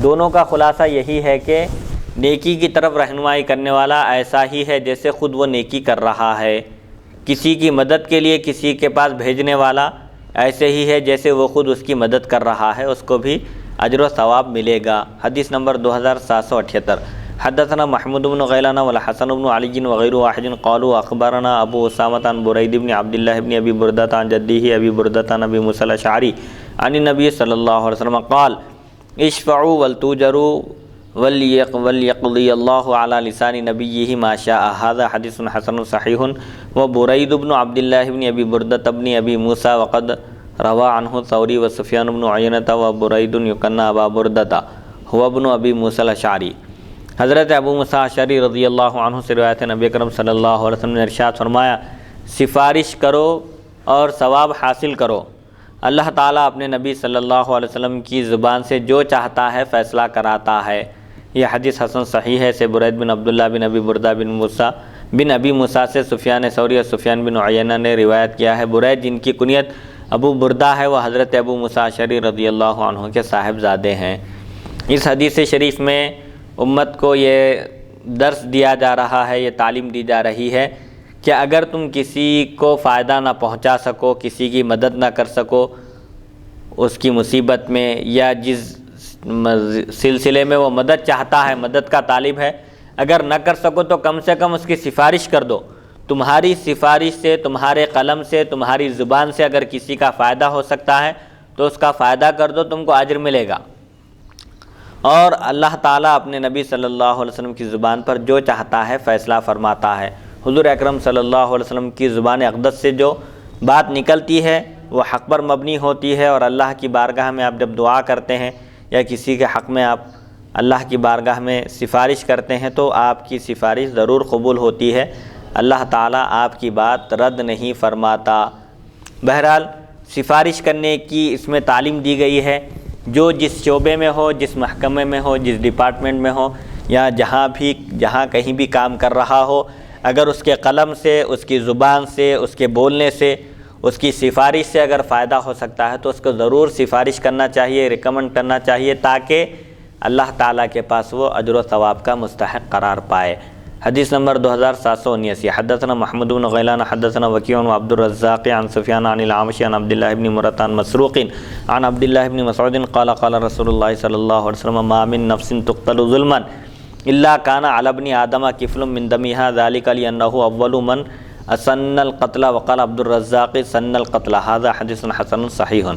دونوں کا خلاصہ یہی ہے کہ نیکی کی طرف رہنمائی کرنے والا ایسا ہی ہے جیسے خود وہ نیکی کر رہا ہے۔ کسی کی مدد کے لیے کسی کے پاس بھیجنے والا ایسے ہی ہے جیسے وہ خود اس کی مدد کر رہا ہے، اس کو بھی اجر و ثواب ملے گا۔ حدیث نمبر 2778۔ حدثنا محمود بن غیلان والحسن بن علی وغیر واحد قالوا اخبرنا ابو اسامہ عن برید بن عبداللہ بن ابی بردہ عن جدہ ابی بردہ عن ابی موسیٰ الاشعری عن النبی صلی اللہ علیہ وسلم قال اشفعوا ولتؤجروا ولیقضی اللہ علی لسان نبیہ ما شاء۔ ھذا حدیث حسن صحیح وبرید بن عبداللہ بن ابی بردہ بن ابی موسیٰ وقد روى عنہ ثوری وسفیان بن عینہ وبرید یکنى ابا بردہ هو ابن ابی موسیٰ الاشعری۔ حضرت ابو موسیٰ اشعری رضی اللہ عنہ سے روایت نبی اکرم صلی اللہ علیہ وسلم نے ارشاد فرمایا سفارش کرو اور ثواب حاصل کرو۔ اللہ تعالیٰ اپنے نبی صلی اللہ علیہ وسلم کی زبان سے جو چاہتا ہے فیصلہ کراتا ہے۔ یہ حدیث حسن صحیح ہے۔ سے برید بن عبداللہ بن ابی بردہ بن ابی موسیٰ سے سفیان ثوری اور سفیان بن عینہ نے روایت کیا ہے۔ برید جن کی کنیت ابو بردہ ہے وہ حضرت ابو موسیٰ اشعری رضی اللہ عنہ کے صاحبزادے ہیں۔ اس حدیث شریف میں امت کو یہ درس دیا جا رہا ہے، یہ تعلیم دی جا رہی ہے کہ اگر تم کسی کو فائدہ نہ پہنچا سکو، کسی کی مدد نہ کر سکو اس کی مصیبت میں، یا جس سلسلے میں وہ مدد چاہتا ہے، مدد کا طالب ہے، اگر نہ کر سکو تو کم سے کم اس کی سفارش کر دو۔ تمہاری سفارش سے، تمہارے قلم سے، تمہاری زبان سے اگر کسی کا فائدہ ہو سکتا ہے تو اس کا فائدہ کر دو، تم کو اجر ملے گا۔ اور اللہ تعالیٰ اپنے نبی صلی اللہ علیہ وسلم کی زبان پر جو چاہتا ہے فیصلہ فرماتا ہے۔ حضور اکرم صلی اللہ علیہ وسلم کی زبان اقدس سے جو بات نکلتی ہے وہ حق پر مبنی ہوتی ہے، اور اللہ کی بارگاہ میں آپ جب دعا کرتے ہیں یا کسی کے حق میں آپ اللہ کی بارگاہ میں سفارش کرتے ہیں تو آپ کی سفارش ضرور قبول ہوتی ہے، اللہ تعالیٰ آپ کی بات رد نہیں فرماتا۔ بہرحال سفارش کرنے کی اس میں تعلیم دی گئی ہے۔ جو جس شعبے میں ہو، جس محکمے میں ہو، جس ڈپارٹمنٹ میں ہو، یا جہاں کہیں بھی کام کر رہا ہو، اگر اس کے قلم سے، اس کی زبان سے، اس کے بولنے سے، اس کی سفارش سے اگر فائدہ ہو سکتا ہے تو اس کو ضرور سفارش کرنا چاہیے، ریکمنڈ کرنا چاہیے، تاکہ اللہ تعالیٰ کے پاس وہ اجر و ثواب کا مستحق قرار پائے۔ حدیث نمبر 2779 حدثنا محمد بن غیلان حدثنا وکیع و عبد الرزاق عن سفیان عن الاعمش عن عبد الله بن مرة عن مسروق عن عبد الله بن مسعود قال قال رسول الله صلی اللہ علیہ وسلم ما من نفس تقتل ظلما الا كان على ابن آدم كفل من دمها ذلك لأنه اول من سن القتل وقال عبد الرزاق سن القتل هذا حدیث حسن صحیح۔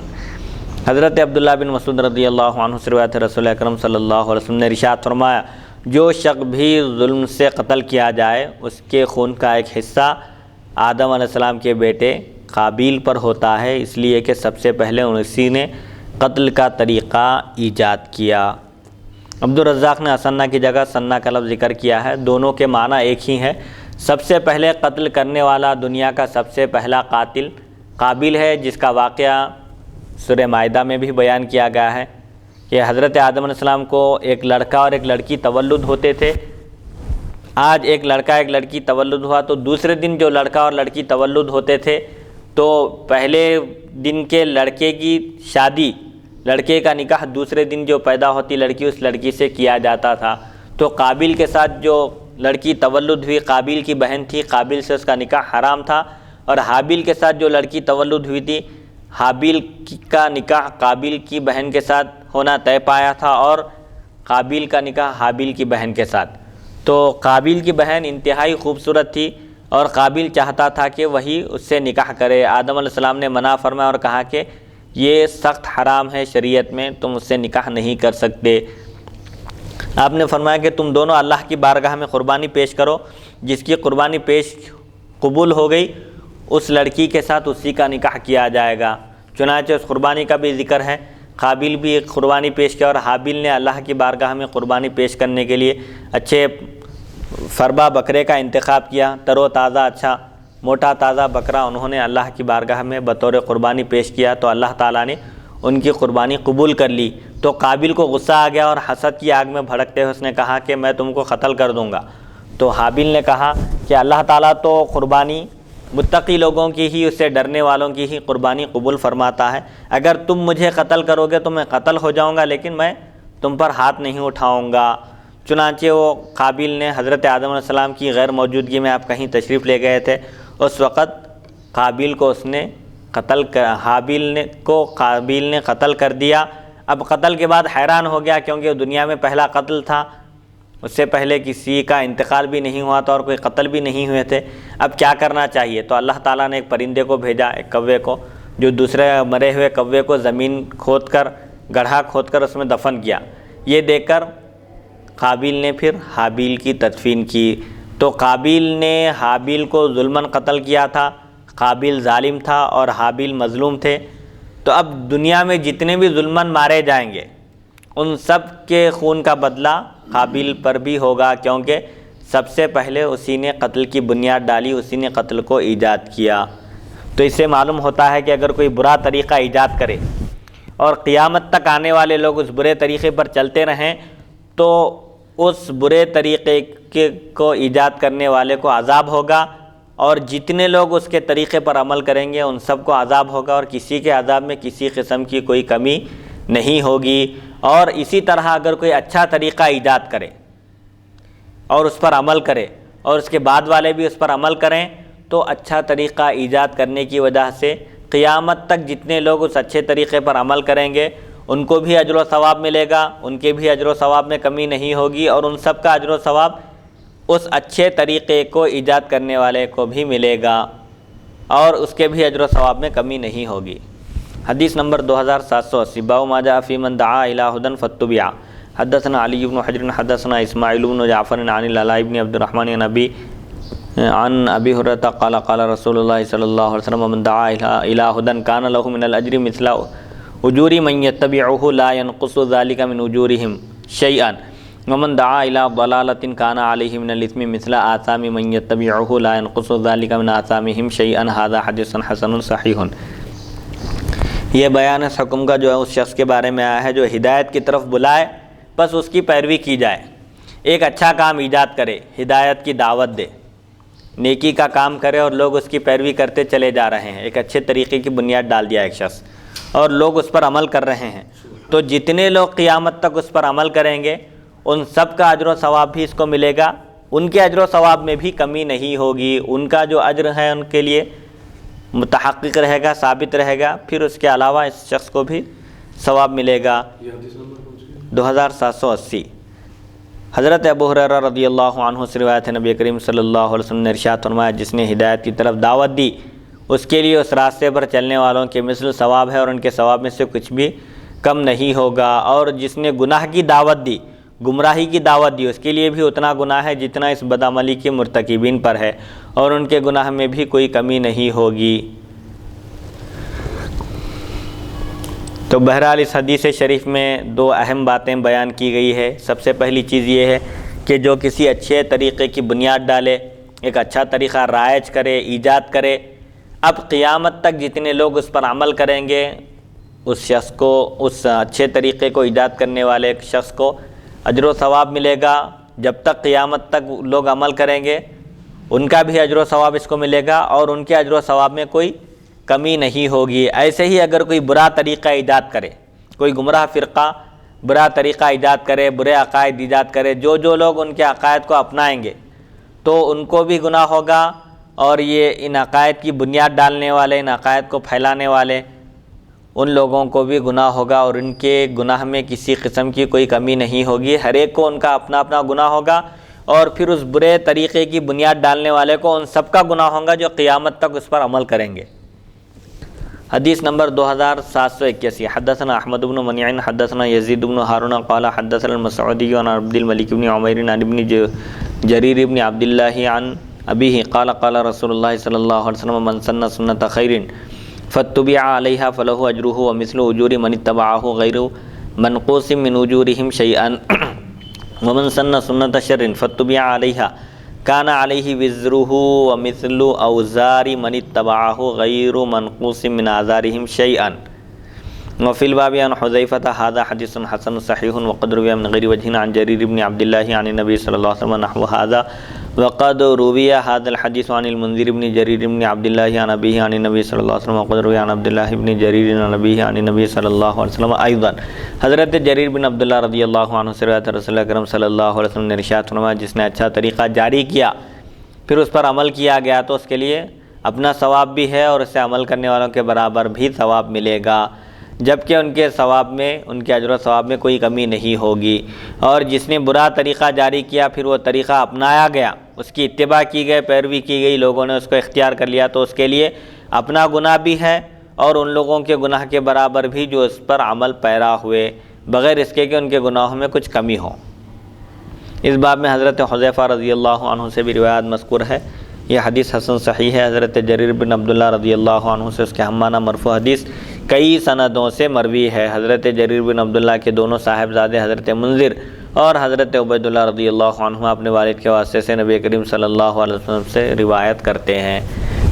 حضرت عبداللہ بن مسعود رضی اللہ عنہ سے روایت رسول اکرم صلی اللہ علیہ وسلم نے ارشاد فرمایا جو شخص بھی ظلم سے قتل کیا جائے اس کے خون کا ایک حصہ آدم علیہ السلام کے بیٹے قابیل پر ہوتا ہے، اس لیے کہ سب سے پہلے اسی نے قتل کا طریقہ ایجاد کیا۔ عبد الرزاق نے اسنا کی جگہ سنا کا لفظ ذکر کیا ہے، دونوں کے معنی ایک ہی ہے۔ سب سے پہلے قتل کرنے والا دنیا کا سب سے پہلا قاتل قابیل ہے، جس کا واقعہ سورہ مائدہ میں بھی بیان کیا گیا ہے کہ حضرت آدم علیہ السلام کو ایک لڑکا اور ایک لڑکی تولد ہوتے تھے۔ آج ایک لڑکا ایک لڑکی تولد ہوا تو دوسرے دن جو لڑکا اور لڑکی تولد ہوتے تھے تو پہلے دن کے لڑکے کی شادی، لڑکے کا نکاح دوسرے دن جو پیدا ہوتی لڑکی اس لڑکی سے کیا جاتا تھا۔ تو قابیل کے ساتھ جو لڑکی تولد ہوئی قابیل کی بہن تھی، قابیل سے اس کا نکاح حرام تھا، اور حابیل کے ساتھ جو لڑکی تولد ہوئی تھی حابیل کا نکاح قابیل کی بہن کے ساتھ ہونا طے پایا تھا، اور قابیل کا نکاح حابیل کی بہن کے ساتھ۔ تو قابیل کی بہن انتہائی خوبصورت تھی اور قابیل چاہتا تھا کہ وہی اس سے نکاح کرے۔ آدم علیہ السلام نے منع فرمایا اور کہا کہ یہ سخت حرام ہے شریعت میں، تم اس سے نکاح نہیں کر سکتے۔ آپ نے فرمایا کہ تم دونوں اللہ کی بارگاہ میں قربانی پیش کرو، جس کی قربانی پیش قبول ہو گئی اس لڑکی کے ساتھ اسی کا نکاح کیا جائے گا۔ چنانچہ اس قربانی کا بھی ذکر ہے، قابیل بھی ایک قربانی پیش کیا اور حابیل نے اللہ کی بارگاہ میں قربانی پیش کرنے کے لیے اچھے فربا بکرے کا انتخاب کیا، تر و تازہ اچھا موٹا تازہ بکرا انہوں نے اللہ کی بارگاہ میں بطور قربانی پیش کیا، تو اللہ تعالیٰ نے ان کی قربانی قبول کر لی۔ تو قابیل کو غصہ آ گیا اور حسد کی آگ میں بھڑکتے ہوئے اس نے کہا کہ میں تم کو قتل کر دوں گا۔ تو حابیل نے کہا کہ اللہ تعالیٰ تو قربانی متقی لوگوں کی ہی، اس سے ڈرنے والوں کی ہی قربانی قبول فرماتا ہے، اگر تم مجھے قتل کرو گے تو میں قتل ہو جاؤں گا، لیکن میں تم پر ہاتھ نہیں اٹھاؤں گا۔ چنانچہ وہ قابیل نے حضرت آدم علیہ السلام کی غیر موجودگی میں آپ کہیں تشریف لے گئے تھے، اس وقت قابیل کو اس نے قابیل نے قتل کر دیا۔ اب قتل کے بعد حیران ہو گیا کیونکہ دنیا میں پہلا قتل تھا، اس سے پہلے کسی کا انتقال بھی نہیں ہوا تھا اور کوئی قتل بھی نہیں ہوئے تھے، اب کیا کرنا چاہیے؟ تو اللہ تعالیٰ نے ایک پرندے کو بھیجا، ایک کوے کو، جو دوسرے مرے ہوئے کوے کو زمین کھود کر گڑھا کھود کر اس میں دفن کیا۔ یہ دیکھ کر قابیل نے پھر حابیل کی تدفین کی۔ تو قابیل نے حابیل کو ظلماً قتل کیا تھا، قابیل ظالم تھا اور حابیل مظلوم تھے۔ تو اب دنیا میں جتنے بھی ظلماً مارے جائیں گے ان سب کے خون کا بدلہ قابیل پر بھی ہوگا، کیونکہ سب سے پہلے اسی نے قتل کی بنیاد ڈالی، اسی نے قتل کو ایجاد کیا۔ تو اس سے معلوم ہوتا ہے کہ اگر کوئی برا طریقہ ایجاد کرے اور قیامت تک آنے والے لوگ اس برے طریقے پر چلتے رہیں تو اس برے طریقے کو ایجاد کرنے والے کو عذاب ہوگا، اور جتنے لوگ اس کے طریقے پر عمل کریں گے ان سب کو عذاب ہوگا، اور کسی کے عذاب میں کسی قسم کی کوئی کمی نہیں ہوگی۔ اور اسی طرح اگر کوئی اچھا طریقہ ایجاد کرے اور اس پر عمل کرے اور اس کے بعد والے بھی اس پر عمل کریں تو اچھا طریقہ ایجاد کرنے کی وجہ سے قیامت تک جتنے لوگ اس اچھے طریقے پر عمل کریں گے ان کو بھی اجر و ثواب ملے گا، ان کے بھی اجر و ثواب میں کمی نہیں ہوگی، اور ان سب کا اجر و ثواب اس اچھے طریقے کو ایجاد کرنے والے کو بھی ملے گا، اور اس کے بھی اجر و ثواب میں کمی نہیں ہوگی۔ حدیث نمبر 2780 باب ما جاء فی من دعا الی ھدی فاتبع۔ حدثنا علی بن حجر حدثنا اسماعیل بن جعفر عن العلاء بن عبد الرحمن عن ابی ہریرہ قال قال رسول اللہ صلی اللہ علیہ وسلم من دعا الی ھدی کان له من الاجر مثل اجور من یتبعه لا ينقص ذلك من اجورهم شیئا ومن دعا الى ضلالة كان عليه من الاثم مثل آثام من يتبعه لا ينقص ذلك من آثامهم شيئا هذا حدیث حسن صحیح۔ یہ بیان اس حکم کا جو ہے اس شخص کے بارے میں آیا ہے جو ہدایت کی طرف بلائے بس اس کی پیروی کی جائے، ایک اچھا کام ایجاد کرے، ہدایت کی دعوت دے، نیکی کا کام کرے اور لوگ اس کی پیروی کرتے چلے جا رہے ہیں، ایک اچھے طریقے کی بنیاد ڈال دیا ایک شخص اور لوگ اس پر عمل کر رہے ہیں، تو جتنے لوگ قیامت تک اس پر عمل کریں گے ان سب کا اجر و ثواب بھی اس کو ملے گا، ان کے اجر و ثواب میں بھی کمی نہیں ہوگی، ان کا جو اجر ہے ان کے لیے متحقق رہے گا، ثابت رہے گا، پھر اس کے علاوہ اس شخص کو بھی ثواب ملے گا۔ 2780 حضرت ابو ہریرہ رضی اللہ عنہ سے روایت ہے، نبی کریم صلی اللہ علیہ وسلم نے ارشاد فرمایا، جس نے ہدایت کی طرف دعوت دی اس کے لیے اس راستے پر چلنے والوں کے مثل ثواب ہے اور ان کے ثواب میں سے کچھ بھی کم نہیں ہوگا، اور جس نے گناہ کی دعوت دی، گمراہی کی دعوت دی، اس کے لیے بھی اتنا گناہ ہے جتنا اس بدعملی کے مرتکبین پر ہے، اور ان کے گناہ میں بھی کوئی کمی نہیں ہوگی۔ تو بہرحال اس حدیث شریف میں دو اہم باتیں بیان کی گئی ہے۔ سب سے پہلی چیز یہ ہے کہ جو کسی اچھے طریقے کی بنیاد ڈالے، ایک اچھا طریقہ رائج کرے، ایجاد کرے، اب قیامت تک جتنے لوگ اس پر عمل کریں گے، اس شخص کو، اس اچھے طریقے کو ایجاد کرنے والے شخص کو اجر و ثواب ملے گا۔ جب تک قیامت تک لوگ عمل کریں گے ان کا بھی اجر و ثواب اس کو ملے گا، اور ان کے اجر و ثواب میں کوئی کمی نہیں ہوگی۔ ایسے ہی اگر کوئی برا طریقہ ایجاد کرے، کوئی گمراہ فرقہ برا طریقہ ایجاد کرے، برے عقائد ایجاد کرے، جو لوگ ان کے عقائد کو اپنائیں گے تو ان کو بھی گناہ ہوگا، اور یہ ان عقائد کی بنیاد ڈالنے والے، ان عقائد کو پھیلانے والے، ان لوگوں کو بھی گناہ ہوگا، اور ان کے گناہ میں کسی قسم کی کوئی کمی نہیں ہوگی۔ ہر ایک کو ان کا اپنا اپنا گناہ ہوگا، اور پھر اس برے طریقے کی بنیاد ڈالنے والے کو ان سب کا گناہ ہوگا جو قیامت تک اس پر عمل کریں گے۔ حدیث نمبر 2781 حدثنا احمد بن منیع حدثنا یزید بن ہارون قال حدثنا المسعودی عن عبد الملک بن عمیر عن ابن جریر بن عبد اللہ عن ابیہ قال قال رسول اللہ صلی اللہ علیہ وسلم من سن سنت خیر فاتبع علیہا فلہ اجرہ ومثل اجور من اتبعہ غیر منقوص من اجورہم شیئا ومن سن سنت شر فاتبع علیہا کان علیہ وزرہ ومثل اوزار من اتبعہ غیر منقوص من آزارہم شیئا وفی الباب عن حذیفۃ ھذا حدیث حسن صحیح وقد روی من غیر وجہ عن جریر بن عبد اللہ عن النبی صلی اللہ علیہ وسلم نحو ھذا وقد روی ھذا الحدیث عن المنذر بن جریر بن عبد اللہ عن ابیہ عن النبی صلی اللہ علیہ وسلم وقد روی عن عبد اللہ بن جریر عن ابیہ عن النبی صلی اللہ علیہ وسلم ایضا۔ حضرت جریر بن عبداللہ رضی اللہ عنہ سے روایت رسول اللہ کرم صلی اللہ علیہ وسلم نے ارشاد فرمایا، جس نے اچھا طریقہ جاری کیا پھر اس پر عمل کیا گیا تو اس کے لیے اپنا ثواب بھی ہے، اور اسے عمل کرنے والوں کے برابر بھی ثواب ملے گا، جبکہ ان کے ثواب میں، ان کے اجر و ثواب میں کوئی کمی نہیں ہوگی۔ اور جس نے برا طریقہ جاری کیا پھر وہ طریقہ اپنایا گیا، اس کی اتباع کی گئی، پیروی کی گئی، لوگوں نے اس کو اختیار کر لیا، تو اس کے لیے اپنا گناہ بھی ہے اور ان لوگوں کے گناہ کے برابر بھی جو اس پر عمل پیرا ہوئے، بغیر اس کے کہ ان کے گناہوں میں کچھ کمی ہو۔ اس باب میں حضرت حذیفہ رضی اللہ عنہ سے بھی روایت مذکور ہے۔ یہ حدیث حسن صحیح ہے۔ حضرت جریر بن عبداللہ رضی اللہ عنہ سے اس کے ہم معنی مرفوع حدیث کئی سندوں سے مروی ہے۔ حضرت جریر بن عبداللہ کے دونوں صاحبزادے حضرت منذر اور حضرت عبیداللہ رضی اللہ عنہ اپنے والد کے واسطے سے نبی کریم صلی اللہ علیہ وسلم سے روایت کرتے ہیں۔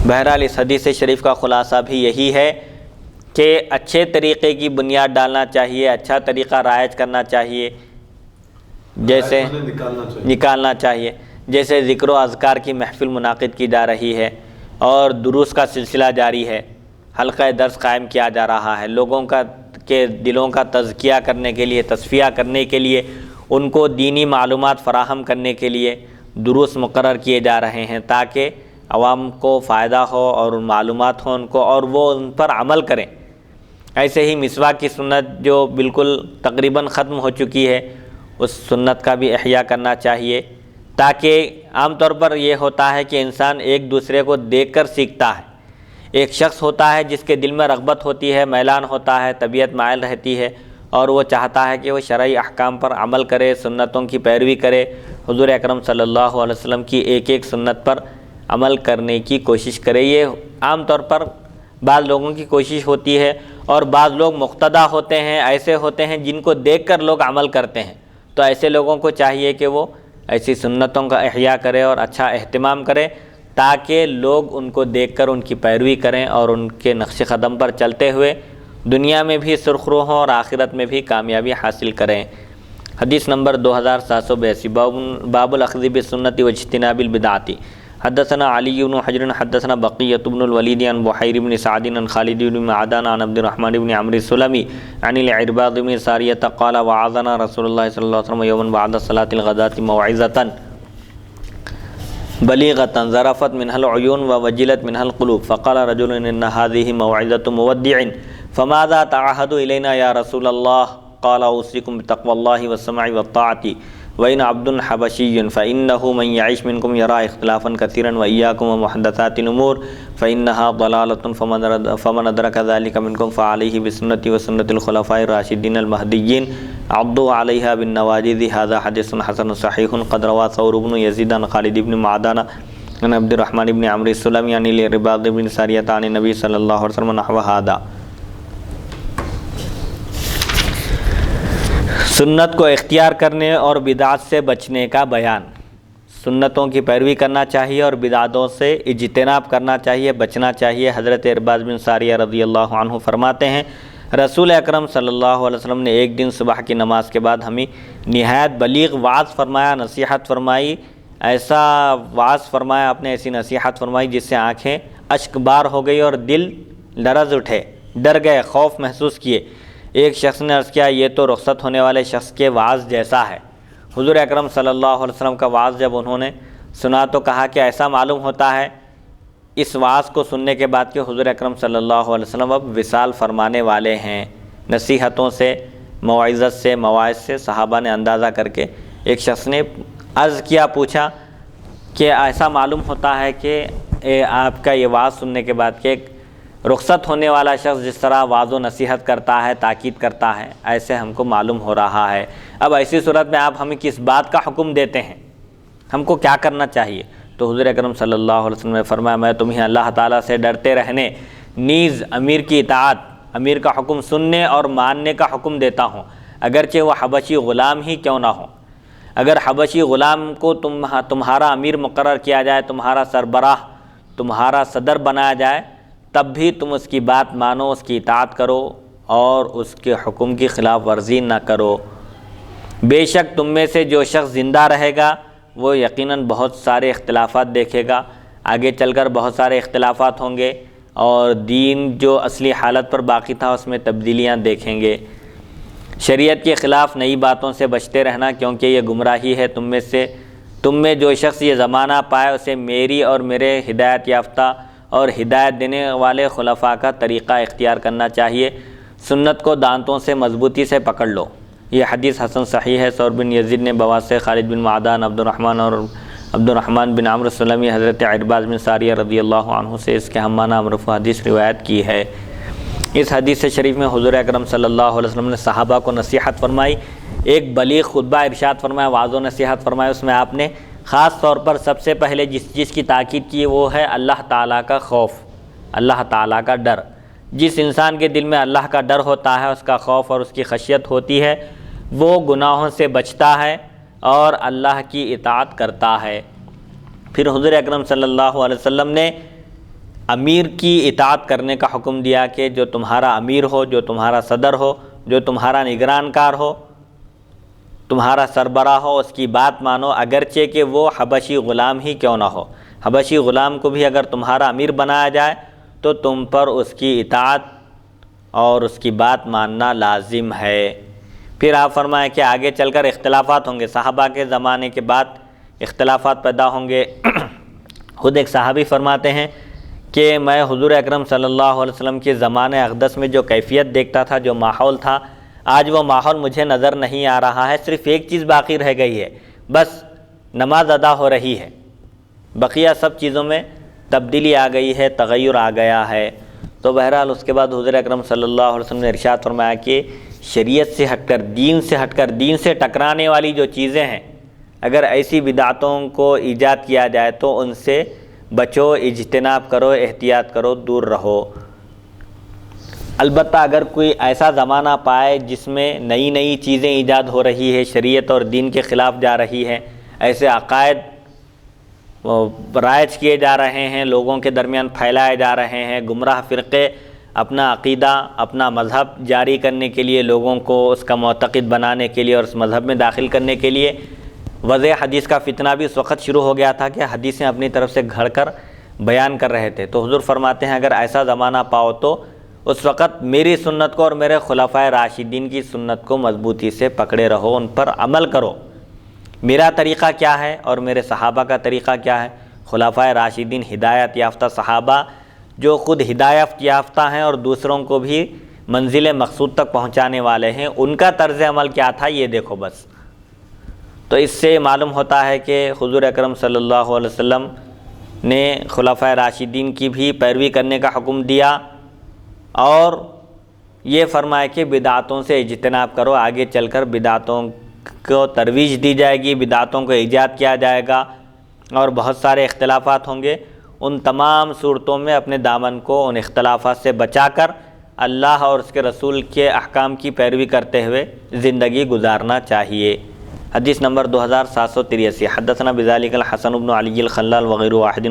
بہرحال اس حدیث شریف کا خلاصہ بھی یہی ہے کہ اچھے طریقے کی بنیاد ڈالنا چاہیے، اچھا طریقہ رائج کرنا چاہیے، جیسے نکالنا چاہیے، جیسے ذکر و اذکار کی محفل منعقد کی جا رہی ہے اور دروس کا سلسلہ جاری ہے، حلقہ درس قائم کیا جا رہا ہے، لوگوں کے دلوں کا تزکیہ کرنے کے لیے، تصفیہ کرنے کے لیے، ان کو دینی معلومات فراہم کرنے کے لیے دروس مقرر کیے جا رہے ہیں تاکہ عوام کو فائدہ ہو اور معلومات ہوں ان کو، اور وہ ان پر عمل کریں۔ ایسے ہی مسواک کی سنت جو بالکل تقریباً ختم ہو چکی ہے، اس سنت کا بھی احیاء کرنا چاہیے، تاکہ عام طور پر یہ ہوتا ہے کہ انسان ایک دوسرے کو دیکھ کر سیکھتا ہے۔ ایک شخص ہوتا ہے جس کے دل میں رغبت ہوتی ہے، میلان ہوتا ہے، طبیعت مائل رہتی ہے، اور وہ چاہتا ہے کہ وہ شرعی احکام پر عمل کرے، سنتوں کی پیروی کرے، حضور اکرم صلی اللہ علیہ وسلم کی ایک ایک سنت پر عمل کرنے کی کوشش کرے۔ یہ عام طور پر بعض لوگوں کی کوشش ہوتی ہے، اور بعض لوگ مقتدا ہوتے ہیں، ایسے ہوتے ہیں جن کو دیکھ کر لوگ عمل کرتے ہیں، تو ایسے لوگوں کو چاہیے کہ وہ ایسی سنتوں کا احیاء کرے اور اچھا اہتمام کرے تاکہ لوگ ان کو دیکھ کر ان کی پیروی کریں اور ان کے نقش قدم پر چلتے ہوئے دنیا میں بھی سرخرو ہوں اور آخرت میں بھی کامیابی حاصل کریں۔ حدیث نمبر 2782 باب الاخذ بالسنت واجتناب البدعۃ۔ حدثنا علی بن حجر حدثنا بقیۃ بن الولید عن بحیر بن سعد عن خالد بن معدان عن عبد الرحمن بن عمرو السلمی عن العرباض بن ساریۃ قال وعظنا رسول اللہ صلی اللہ علیہ وسلم یوما بعد صلاۃ الغداۃ موعظۃ بلیغة ذرفت منها العيون ووجلت منها القلوب فقال رجل إن هذه موعظة مودع فماذا تعهد إلينا يا رسول الله قال أوصيكم بتقوى الله والسمع والطاعة وإن عبد حبشي فإنه من يعيش منكم يرى اختلافا كثيرا وإياكم ومحدثات الأمور فإنها ضلالة فمن أدرك ذلك منكم فعليه بسنتي وسنة الخلفاء الراشدين المهديين عضوا عليها بالنواجذ. هذا حديث حسن صحيح قد روى ثور بن يزيد عن خالد بن معدان عن عبد الرحمن بن عمرو السلمي عن الرباط بن ساریہ عن النبي صلی اللہ علیہ وسلم نحو هذا. سنت کو اختیار کرنے اور بدعات سے بچنے کا بیان. سنتوں کی پیروی کرنا چاہیے اور بدعاتوں سے اجتناب کرنا چاہیے، بچنا چاہیے. حضرت ارباز بن ساریہ رضی اللہ عنہ فرماتے ہیں رسول اکرم صلی اللہ علیہ وسلم نے ایک دن صبح کی نماز کے بعد ہمیں نہایت بلیغ وعظ فرمایا، نصیحت فرمائی. ایسا وعظ فرمایا آپ نے، ایسی نصیحت فرمائی جس سے آنکھیں اشک بار ہو گئی اور دل لرز اٹھے، ڈر گئے، خوف محسوس کیے. ایک شخص نے عرض کیا یہ تو رخصت ہونے والے شخص کے وعظ جیسا ہے. حضور اکرم صلی اللہ علیہ وسلم کا وعظ جب انہوں نے سنا تو کہا کہ ایسا معلوم ہوتا ہے اس وعظ کو سننے کے بعد کہ حضور اکرم صلی اللہ علیہ وسلم اب وصال فرمانے والے ہیں. نصیحتوں سے، موعظت سے، مواعظ سے صحابہ نے اندازہ کر کے ایک شخص نے عرض کیا، پوچھا کہ ایسا معلوم ہوتا ہے کہ آپ کا یہ وعظ سننے کے بعد کہ ایک رخصت ہونے والا شخص جس طرح وعظ و نصیحت کرتا ہے، تاکید کرتا ہے، ایسے ہم کو معلوم ہو رہا ہے. اب ایسی صورت میں آپ ہمیں کس بات کا حکم دیتے ہیں، ہم کو کیا کرنا چاہیے؟ تو حضور اکرم صلی اللہ علیہ وسلم نے فرمایا میں تمہیں اللہ تعالیٰ سے ڈرتے رہنے، نیز امیر کی اطاعت، امیر کا حکم سننے اور ماننے کا حکم دیتا ہوں، اگرچہ وہ حبشی غلام ہی کیوں نہ ہو. اگر حبشی غلام کو تمہارا امیر مقرر کیا جائے، تمہارا سربراہ، تمہارا صدر بنایا جائے، تب بھی تم اس کی بات مانو، اس کی اطاعت کرو اور اس کے حکم کی خلاف ورزی نہ کرو. بے شک تم میں سے جو شخص زندہ رہے گا وہ یقیناً بہت سارے اختلافات دیکھے گا، آگے چل کر بہت سارے اختلافات ہوں گے اور دین جو اصلی حالت پر باقی تھا اس میں تبدیلیاں دیکھیں گے. شریعت کے خلاف نئی باتوں سے بچتے رہنا کیونکہ یہ گمراہی ہے. تم میں جو شخص یہ زمانہ پائے اسے میری اور میرے ہدایت یافتہ اور ہدایت دینے والے خلفاء کا طریقہ اختیار کرنا چاہیے. سنت کو دانتوں سے مضبوطی سے پکڑ لو. یہ حدیث حسن صحیح ہے. ثور بن یزید نے بواس سے خالد بن معدان، عبد الرحمن بن عمرو السلمی، حضرت ارباز بن ساریہ رضی اللہ عنہ سے اس کے ہم معنی مرفوع حدیث روایت کی ہے. اس حدیث شریف میں حضور اکرم صلی اللہ علیہ وسلم نے صحابہ کو نصیحت فرمائی، ایک بلیغ خطبہ ارشاد فرمایا، واضح نصیحت فرمائی. اس میں آپ نے خاص طور پر سب سے پہلے جس کی تاکید کی وہ ہے اللہ تعالیٰ کا خوف، اللہ تعالیٰ کا ڈر. جس انسان کے دل میں اللہ کا ڈر ہوتا ہے، اس کا خوف اور اس کی خشیت ہوتی ہے، وہ گناہوں سے بچتا ہے اور اللہ کی اطاعت کرتا ہے. پھر حضور اکرم صلی اللہ علیہ وسلم نے امیر کی اطاعت کرنے کا حکم دیا کہ جو تمہارا امیر ہو، جو تمہارا صدر ہو، جو تمہارا نگران کار ہو، تمہارا سربراہ ہو، اس کی بات مانو اگرچہ کہ وہ حبشی غلام ہی کیوں نہ ہو. حبشی غلام کو بھی اگر تمہارا امیر بنایا جائے تو تم پر اس کی اطاعت اور اس کی بات ماننا لازم ہے. پھر آپ فرمائیں کہ آگے چل کر اختلافات ہوں گے، صحابہ کے زمانے کے بعد اختلافات پیدا ہوں گے. خود ایک صحابی فرماتے ہیں کہ میں حضور اکرم صلی اللہ علیہ وسلم کے زمانے اقدس میں جو کیفیت دیکھتا تھا، جو ماحول تھا، آج وہ ماحول مجھے نظر نہیں آ رہا ہے. صرف ایک چیز باقی رہ گئی ہے، بس نماز ادا ہو رہی ہے، بقیہ سب چیزوں میں تبدیلی آ گئی ہے، تغیر آ گیا ہے. تو بہرحال اس کے بعد حضور اکرم صلی اللہ علیہ وسلم نے ارشاد فرمایا کہ شریعت سے ہٹ کر، دین سے ٹکرانے والی جو چیزیں ہیں، اگر ایسی بدعتوں کو ایجاد کیا جائے تو ان سے بچو، اجتناب کرو، احتیاط کرو، دور رہو. البتہ اگر کوئی ایسا زمانہ پائے جس میں نئی چیزیں ایجاد ہو رہی ہے، شریعت اور دین کے خلاف جا رہی ہے، ایسے عقائد رائج کیے جا رہے ہیں، لوگوں کے درمیان پھیلائے جا رہے ہیں، گمراہ فرقے اپنا عقیدہ، اپنا مذہب جاری کرنے کے لیے، لوگوں کو اس کا معتقد بنانے کے لیے اور اس مذہب میں داخل کرنے کے لیے وضع حدیث کا فتنہ بھی اس وقت شروع ہو گیا تھا کہ حدیثیں اپنی طرف سے گھڑ کر بیان کر رہے تھے. تو حضور فرماتے ہیں اگر ایسا زمانہ پاؤ تو اس وقت میری سنت کو اور میرے خلفائے راشدین کی سنت کو مضبوطی سے پکڑے رہو، ان پر عمل کرو. میرا طریقہ کیا ہے اور میرے صحابہ کا طریقہ کیا ہے خلفائے راشدین ہدایت یافتہ صحابہ جو خود ہدایت یافتہ ہیں اور دوسروں کو بھی منزل مقصود تک پہنچانے والے ہیں، ان کا طرز عمل کیا تھا یہ دیکھو بس۔ تو اس سے معلوم ہوتا ہے کہ حضور اکرم صلی اللہ علیہ وسلم نے خلفائے راشدین کی بھی پیروی کرنے کا حکم دیا اور یہ فرمایا کہ بدعتوں سے اجتناب کرو، آگے چل کر بدعتوں کو ترویج دی جائے گی، بدعتوں کو ایجاد کیا جائے گا اور بہت سارے اختلافات ہوں گے۔ ان تمام صورتوں میں اپنے دامن کو ان اختلافات سے بچا کر اللہ اور اس کے رسول کے احکام کی پیروی کرتے ہوئے زندگی گزارنا چاہیے۔ حدیث نمبر 2783 حدثنا بذلك الحسن بن علی الخلال وغیر واحد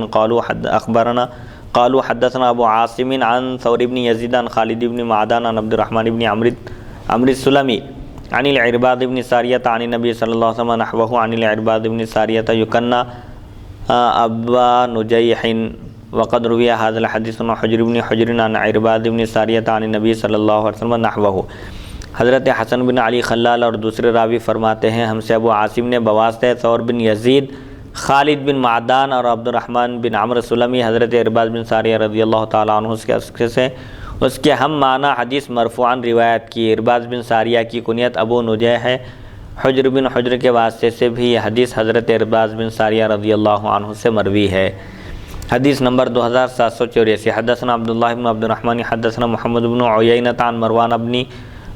قالوا حدثنا ابو عاصم عن ثور بن یزید عن خالد بن معدان عن عبد الرحمن بن عمرو السلمی عن العرباض بن ساریۃ عن النبی صلی اللہ علیہ وسلم نحوه عن العرباض بن ساریۃ یکنى ابا نجیح وقد روی هذا الحدیث عن حجر بن حجر عن عرباض بن ساریۃ عن النبی صلی اللہ علیہ وسلم نحوه۔ حضرت حسن بن علی خلال اور دوسرے راوی فرماتے ہیں ہم سے ابو عاصم نے بواسطہ ثور بن یزید، خالد بن معدان اور عبد الرحمن بن عمرو سلمی حضرت عرباض بن ساریہ رضی اللہ تعالیٰ عنہ سے اس کے ہم معنی حدیث مرفوعاً روایت کی۔ عرباض بن ساریہ کی کنیت ابو نجیح ہے۔ حجر بن حجر کے واسطے سے بھی یہ حدیث حضرت عرباض بن ساریہ رضی اللہ عنہ سے مروی ہے۔ حدیث نمبر 2784 حدثنا عبداللہ بن عبد الرحمن حدثنا محمد بن عیینہ عن مروان بن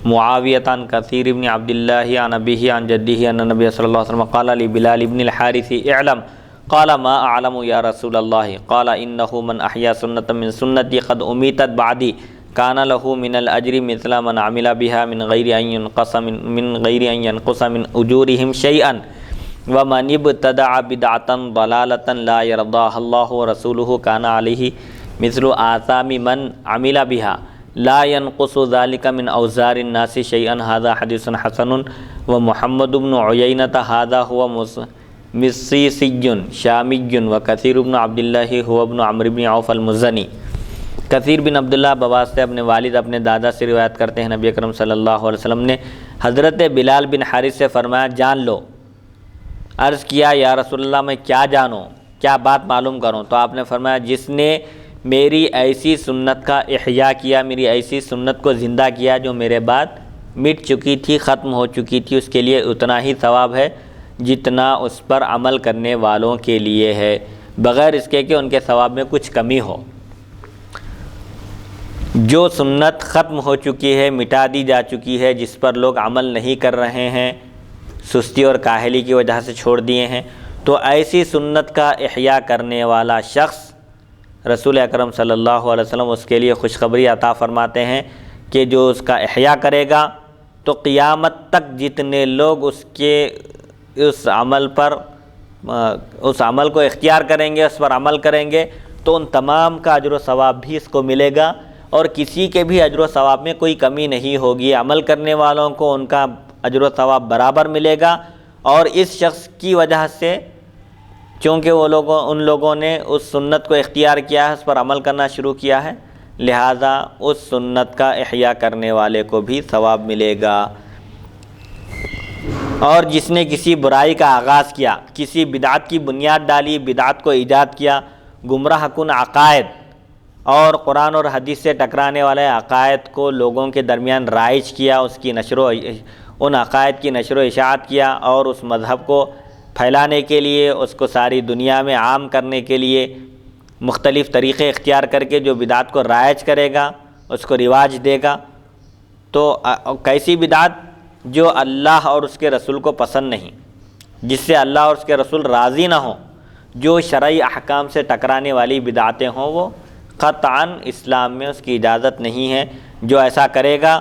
معاویۃ عن کثیر بن عبد اللہ عن ابیہ عن جدہ ان النبی صلی اللہ علیہ وسلم قال لبلال بن الحارث اعلم قال ما اعلم یا رسول اللہ قال انه من احیا سنة من سنتی قد امیتت بعدی کان له من الاجر مثل من عمل بها من غیر ان ينقص من اجورهم شیئا ومن ابتدع بدعة ضلالة لا يرضاها الله ورسوله كان عليه مثل آثام من عمل بها لا ينقص ذلك من اوزار الناس شيئا هذا حديث حسن ومحمد بن عيينة هذا هو مصيصي شامي وكثير بن عبد الله هو ابن عمرو بن عوف المزني۔ کثیر بن عبداللہ بواسطہ اپنے والد اپنے دادا سے روایت کرتے ہیں نبی اکرم صلی اللہ علیہ وسلم نے حضرت بلال بن حارث سے فرمایا جان لو۔ عرض کیا یا رسول اللہ میں کیا جانوں، کیا بات معلوم کروں؟ تو آپ نے فرمایا جس نے میری ایسی سنت کا احیاء کیا، میری ایسی سنت کو زندہ کیا جو میرے بعد مٹ چکی تھی، ختم ہو چکی تھی، اس کے لیے اتنا ہی ثواب ہے جتنا اس پر عمل کرنے والوں کے لیے ہے، بغیر اس کے کہ ان کے ثواب میں کچھ کمی ہو۔ جو سنت ختم ہو چکی ہے، مٹا دی جا چکی ہے، جس پر لوگ عمل نہیں کر رہے ہیں، سستی اور کاہلی کی وجہ سے چھوڑ دیے ہیں، تو ایسی سنت کا احیاء کرنے والا شخص رسول اکرم صلی اللہ علیہ وسلم اس کے لیے خوشخبری عطا فرماتے ہیں کہ جو اس کا احیاء کرے گا تو قیامت تک جتنے لوگ اس عمل کو اختیار کریں گے، اس پر عمل کریں گے، تو ان تمام کا اجر و ثواب بھی اس کو ملے گا اور کسی کے بھی اجر و ثواب میں کوئی کمی نہیں ہوگی۔ عمل کرنے والوں کو ان کا اجر و ثواب برابر ملے گا اور اس شخص کی وجہ سے چونکہ ان لوگوں نے اس سنت کو اختیار کیا ہے، اس پر عمل کرنا شروع کیا ہے، لہذا اس سنت کا احیاء کرنے والے کو بھی ثواب ملے گا۔ اور جس نے کسی برائی کا آغاز کیا، کسی بدعت کی بنیاد ڈالی، بدعت کو ایجاد کیا، گمراہ کن عقائد اور قرآن اور حدیث سے ٹکرانے والے عقائد کو لوگوں کے درمیان رائج کیا، ان عقائد کی نشر و اشاعت کیا اور اس مذہب کو پھیلانے کے لیے، اس کو ساری دنیا میں عام کرنے کے لیے مختلف طریقے اختیار کر کے جو بدعت کو رائج کرے گا، اس کو رواج دے گا، تو کیسی بدعت جو اللہ اور اس کے رسول کو پسند نہیں، جس سے اللہ اور اس کے رسول راضی نہ ہوں، جو شرعی احکام سے ٹکرانے والی بدعتیں ہوں، وہ قطعاً اسلام میں اس کی اجازت نہیں ہے۔ جو ایسا کرے گا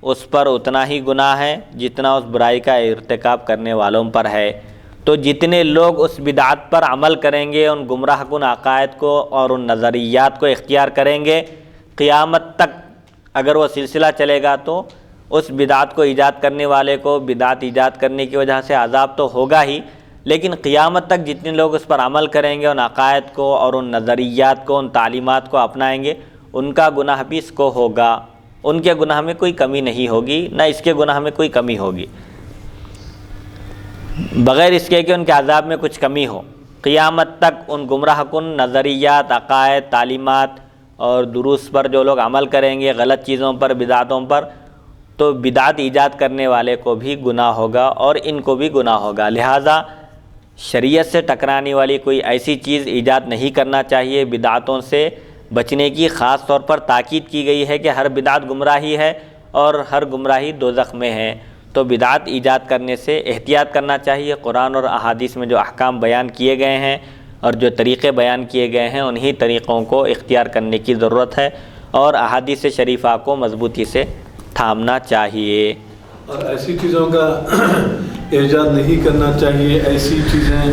اس پر اتنا ہی گناہ ہے جتنا اس برائی کا ارتکاب کرنے والوں پر ہے۔ تو جتنے لوگ اس بدعت پر عمل کریں گے، ان گمراہ کن عقائد کو اور ان نظریات کو اختیار کریں گے، قیامت تک اگر وہ سلسلہ چلے گا تو اس بدعت کو ایجاد کرنے والے کو بدعت ایجاد کرنے کی وجہ سے عذاب تو ہوگا ہی، لیکن قیامت تک جتنے لوگ اس پر عمل کریں گے، ان عقائد کو اور ان نظریات کو، ان تعلیمات کو اپنائیں گے، ان کا گناہ بھی اس کو ہوگا، ان کے گناہ میں کوئی کمی نہیں ہوگی، نہ اس کے گناہ میں کوئی کمی ہوگی، بغیر اس کے کہ ان کے عذاب میں کچھ کمی ہو۔ قیامت تک ان گمراہ کن نظریات، عقائد، تعلیمات اور دروس پر جو لوگ عمل کریں گے، غلط چیزوں پر، بدعتوں پر، تو بدعت ایجاد کرنے والے کو بھی گناہ ہوگا اور ان کو بھی گناہ ہوگا۔ لہٰذا شریعت سے ٹکرانے والی کوئی ایسی چیز ایجاد نہیں کرنا چاہیے۔ بدعتوں سے بچنے کی خاص طور پر تاکید کی گئی ہے کہ ہر بدعت گمراہی ہے اور ہر گمراہی دوزخ میں ہے، تو بدعت ایجاد کرنے سے احتیاط کرنا چاہیے۔ قرآن اور احادیث میں جو احکام بیان کیے گئے ہیں اور جو طریقے بیان کیے گئے ہیں، انہی طریقوں کو اختیار کرنے کی ضرورت ہے اور احادیث شریفہ کو مضبوطی سے تھامنا چاہیے۔ اور ایسی چیزوں کا ایجاد نہیں کرنا چاہیے، ایسی چیزیں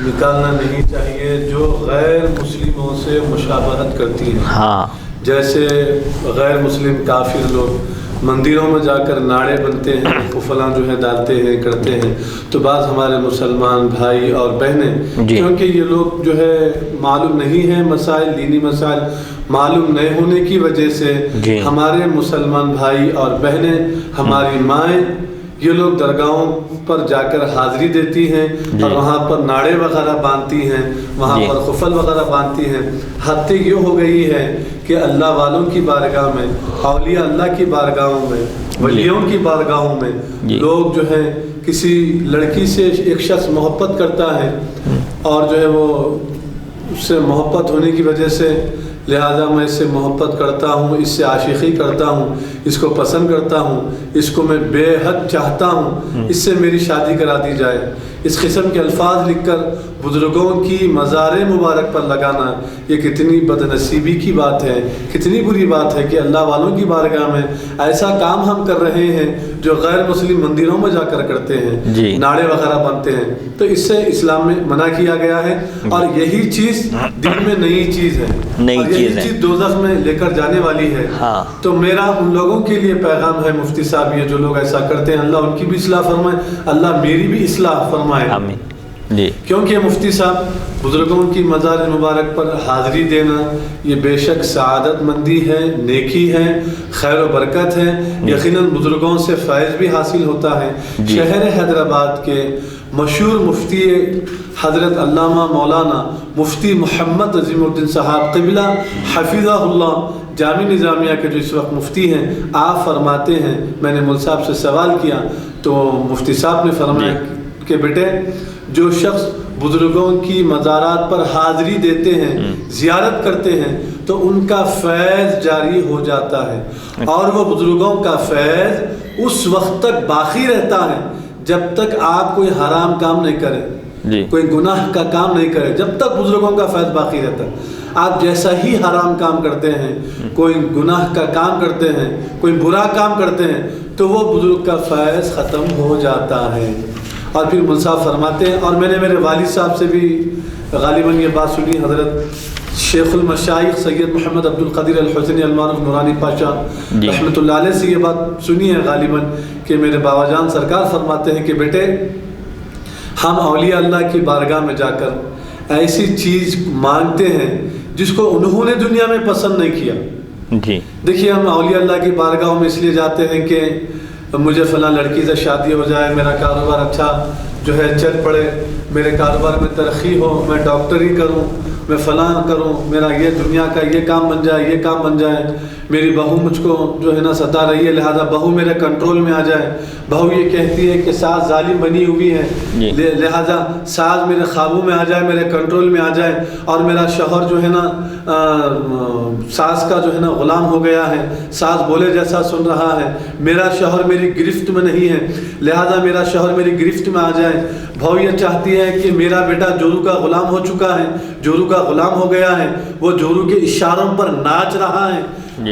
نکالنا نہیں چاہیے جو غیر مسلموں سے مشابہت کرتی ہیں۔ ہاں، جیسے غیر مسلم کافر لوگ مندروں میں جا کر نعرے بنتے ہیں، فلاں جو ہے ڈالتے ہیں، کرتے ہیں، تو بعض ہمارے مسلمان بھائی اور بہنیں کیونکہ یہ لوگ جو ہے معلوم نہیں ہیں مسائل، دینی مسائل معلوم نہیں ہونے کی وجہ سے ہمارے مسلمان بھائی اور بہنیں، ہماری مائیں، یہ لوگ درگاہوں پر جا کر حاضری دیتی ہیں اور وہاں پر نعرے وغیرہ باندھتی ہیں، وہاں پر خفل وغیرہ باندھتی ہیں۔ حد یہ ہو گئی ہے کہ اللہ والوں کی بارگاہ میں، اولیاء اللہ کی بارگاہوں میں، ولیوں کی بارگاہوں میں لوگ جو ہے کسی لڑکی سے ایک شخص محبت کرتا ہے اور جو ہے وہ اس سے محبت ہونے کی وجہ سے لہذا میں اس سے محبت کرتا ہوں، اس سے عاشقی کرتا ہوں، اس کو پسند کرتا ہوں، اس کو میں بے حد چاہتا ہوں، اس سے میری شادی کرا دی جائے۔ اس قسم کے الفاظ لکھ کر بزرگوں کی مزار مبارک پر لگانا، یہ کتنی بدنصیبی کی بات ہے، کتنی بری بات ہے کہ اللہ والوں کی بارگاہ میں ایسا کام ہم کر رہے ہیں جو غیر مسلم مندروں میں جا کر کرتے ہیں، نعرے وغیرہ بنتے ہیں۔ تو اس سے اسلام میں منع کیا گیا ہے اور یہی چیز دین میں نئی چیز ہے، اور یہی چیز دوزخ میں لے کر جانے والی ہے۔ تو میرا ان لوگوں کے لیے پیغام ہے مفتی صاحب، یہ جو لوگ ایسا کرتے ہیں، اللہ ان کی بھی اصلاح فرمائے، اللہ میری بھی اصلاح فرمائے، آمین جی۔ کیونکہ مفتی صاحب بزرگوں کی مزار مبارک پر حاضری دینا یہ بے شک سعادت مندی ہے، نیکی ہے، خیر و برکت ہے، یقیناً بزرگوں سے فیض بھی حاصل ہوتا ہے۔ شہر حیدرآباد کے مشہور مفتی حضرت علامہ مولانا مفتی محمد عظیم الدین صاحب قبلہ حفظہ اللہ جامع نظامیہ کے جو اس وقت مفتی ہیں، آپ فرماتے ہیں، میں نے مول صاحب سے سوال کیا تو مفتی صاحب نے فرمایا کہ بیٹے جو شخص بزرگوں کی مزارات پر حاضری دیتے ہیں، زیارت کرتے ہیں، تو ان کا فیض جاری ہو جاتا ہے اور وہ بزرگوں کا فیض اس وقت تک باقی رہتا ہے جب تک آپ کوئی حرام کام نہیں کریں، کوئی گناہ کا کام نہیں کریں، جب تک بزرگوں کا فیض باقی رہتا ہے۔ آپ جیسا ہی حرام کام کرتے ہیں، کوئی گناہ کا کام کرتے ہیں، کوئی برا کام کرتے ہیں، تو وہ بزرگ کا فیض ختم ہو جاتا ہے۔ اور پھر منصاف فرماتے ہیں، اور میں نے میرے والد صاحب سے بھی غالباً یہ بات سنی، حضرت شیخ المشائخ سید محمد عبد القدیر الحسینی المعروف نورانی پاشا رحمۃ اللہ علیہ سے یہ بات سنی ہے غالباً کہ میرے بابا جان سرکار فرماتے ہیں کہ بیٹے ہم اولیاء اللہ کی بارگاہ میں جا کر ایسی چیز مانگتے ہیں جس کو انہوں نے دنیا میں پسند نہیں کیا۔ دیکھیے ہم اولیاء اللہ کی بارگاہوں میں اس لیے جاتے ہیں کہ مجھے فلاں لڑکی سے شادی ہو جائے، میرا کاروبار اچھا جو ہے چل پڑے، میرے کاروبار میں ترقی ہو، میں ڈاکٹری کروں، میں فلاں کروں، میرا یہ دنیا کا یہ کام بن جائے، یہ کام بن جائے، میری بہو مجھ کو جو ہے نا ستا رہی ہے لہذا بہو میرے کنٹرول میں آ جائے، بہو یہ کہتی ہے کہ ساس ظالم بنی ہوئی ہے لہذا ساس میرے قابو میں آ جائے، میرے کنٹرول میں آ جائے، اور میرا شوہر جو ہے نا ساس کا جو ہے نا غلام ہو گیا ہے، ساس بولے جیسا سن رہا ہے، میرا شوہر میری گرفت میں نہیں ہے لہذا میرا شوہر میری گرفت میں آ جائے۔ بہو یہ چاہتی ہے کہ میرا بیٹا جورو کا غلام ہو چکا ہے، جورو کا غلام ہو گیا ہے، وہ جورو کے اشاروں پر ناچ رہا ہے،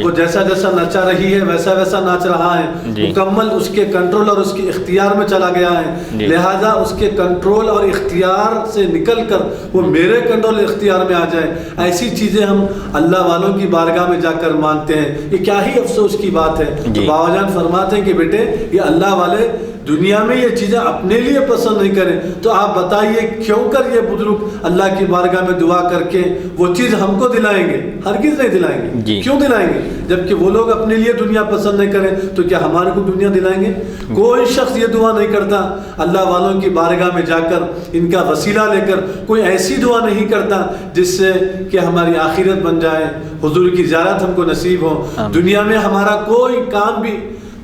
وہ جیسا جیسا نچا رہی ہے ویسا ویسا ناچ رہا ہے، مکمل اس کے کنٹرول اور اس کے اختیار میں چلا گیا ہے، لہذا اس کے کنٹرول اور اختیار سے نکل کر وہ میرے کنٹرول اختیار میں آ جائے۔ ایسی چیزیں ہم اللہ والوں کی بارگاہ میں جا کر مانتے ہیں، یہ کیا ہی افسوس کی بات ہے۔ تو بابا جان فرماتے ہیں کہ بیٹے یہ اللہ والے دنیا میں یہ چیزیں اپنے لیے پسند نہیں کریں تو آپ بتائیے کیوں کر یہ بزرگ اللہ کی بارگاہ میں دعا کر کے وہ چیز ہم کو دلائیں گے؟ ہرگز نہیں دلائیں گے. کیوں دلائیں گے؟ جبکہ وہ لوگ اپنے لیے دنیا پسند نہیں کریں تو کیا ہمارے کو دنیا دلائیں گے؟ کوئی شخص یہ دعا نہیں کرتا اللہ والوں کی بارگاہ میں جا کر ان کا وسیلہ لے کر، کوئی ایسی دعا نہیں کرتا جس سے کہ ہماری آخرت بن جائے، حضور کی زیارت ہم کو نصیب ہو. دنیا میں ہمارا کوئی کام بھی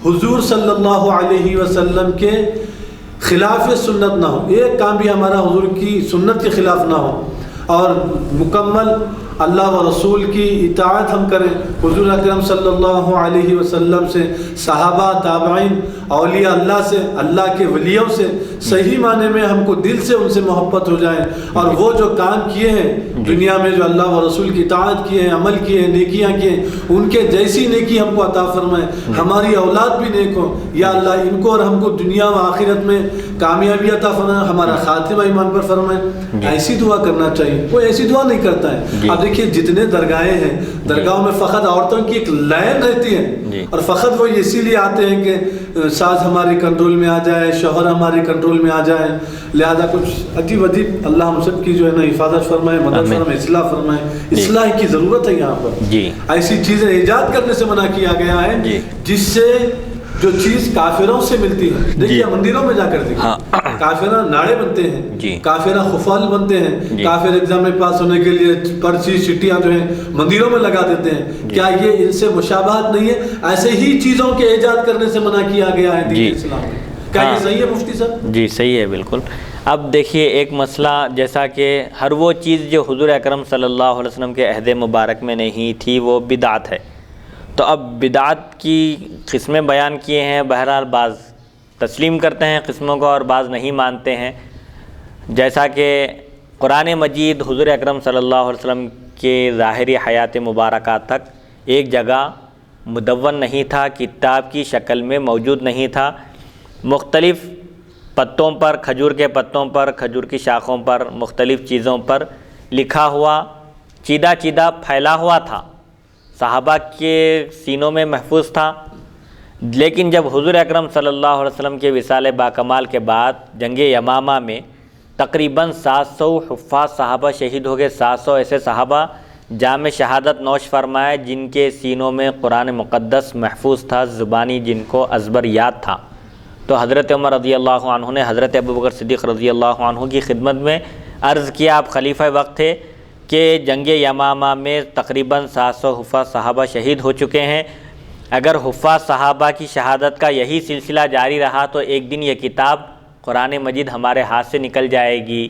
حضور صلی اللہ علیہ وسلم کے خلاف سنت نہ ہو، ایک کام بھی ہمارا حضور کی سنت کے خلاف نہ ہو، اور مکمل اللہ و رسول کی اطاعت ہم کریں. حضور اکرم صلی اللہ علیہ وسلم سے، صحابہ، تابعین، اولیاء اللہ سے، اللہ کے ولیوں سے صحیح معنی میں ہم کو دل سے ان سے محبت ہو جائے، اور وہ جو کام کیے ہیں دنیا میں، جو اللہ و رسول کی اطاعت کیے ہیں، عمل کیے ہیں، نیکیاں کیے ہیں، ان کے جیسی نیکی ہم کو عطا فرمائے. ہماری اولاد بھی نیک ہو یا اللہ ان کو اور ہم کو دنیا و آخرت میں کامیابی عطا فرمائے، ہمارا خاتمہ ایمان پر فرمائے. ایسی دعا کرنا چاہیے. کوئی ایسی دعا نہیں کرتا ہے. اب دیکھیے جتنے درگاہیں ہیں، درگاہوں میں فقط عورتوں کی ایک لائن رہتی ہے، اور فقط وہ اسی لیے آتے ہیں کہ ساز ہماری کنٹرول میں آ جائے، شوہر ہماری کنٹرول میں آ جائے، لہذا کچھ عجیب عجیب. اللہ ہم سب کی جو ہے نا حفاظت فرمائے، مدد فرمائے، اصلاح فرمائے. اصلاح کی ضرورت ہے یہاں پر. ایسی چیزیں ایجاد کرنے سے منع کیا گیا ہے جس سے جو چیز کافروں سے ملتی ہے. دیکھیے مندروں میں جا کر دیکھیں، کافرہ ناڑے بنتے ہیں، کافرہ خفال بنتے ہیں، کافر ایگزام میں پاس ہونے کے لیے پرچی چٹیاں جو ہیں مندروں میں لگا دیتے ہیں. کیا یہ ان سے مشابہت نہیں ہے؟ ایسے ہی چیزوں کے ایجاد کرنے سے منع کیا گیا ہے دین اسلام میں. کیا یہ صحیح ہے مفتی صاحب؟ جی صحیح ہے بالکل. اب دیکھیے ایک مسئلہ جیسا کہ ہر وہ چیز جو حضور اکرم صلی اللہ علیہ وسلم کے عہد مبارک میں نہیں تھی وہ بدعت ہے. تو اب بدعت کی قسمیں بیان کیے ہیں. بہرحال بعض تسلیم کرتے ہیں قسموں کو اور بعض نہیں مانتے ہیں. جیسا کہ قرآن مجید حضور اکرم صلی اللہ علیہ وسلم کے ظاہری حیات مبارکہ تک ایک جگہ مدون نہیں تھا، کتاب کی شکل میں موجود نہیں تھا. مختلف پتوں پر، کھجور کے پتوں پر، کھجور کی شاخوں پر، مختلف چیزوں پر لکھا ہوا، چیدہ چیدہ پھیلا ہوا تھا، صحابہ کے سینوں میں محفوظ تھا. لیکن جب حضور اکرم صلی اللہ علیہ وسلم کے وصال باکمال کے بعد جنگ یمامہ میں تقریباً 700 حفاظ صحابہ شہید ہو گئے. 700 ایسے صحابہ جام شہادت نوش فرمائے جن کے سینوں میں قرآن مقدس محفوظ تھا، زبانی جن کو ازبر یاد تھا. تو حضرت عمر رضی اللہ عنہ نے حضرت ابوبکر صدیق رضی اللہ عنہ کی خدمت میں عرض کیا، آپ خلیفہ وقت تھے، کہ جنگ یمامہ میں تقریباً 700 حفاظ صحابہ شہید ہو چکے ہیں. اگر حفاظ صحابہ کی شہادت کا یہی سلسلہ جاری رہا تو ایک دن یہ کتاب قرآن مجید ہمارے ہاتھ سے نکل جائے گی.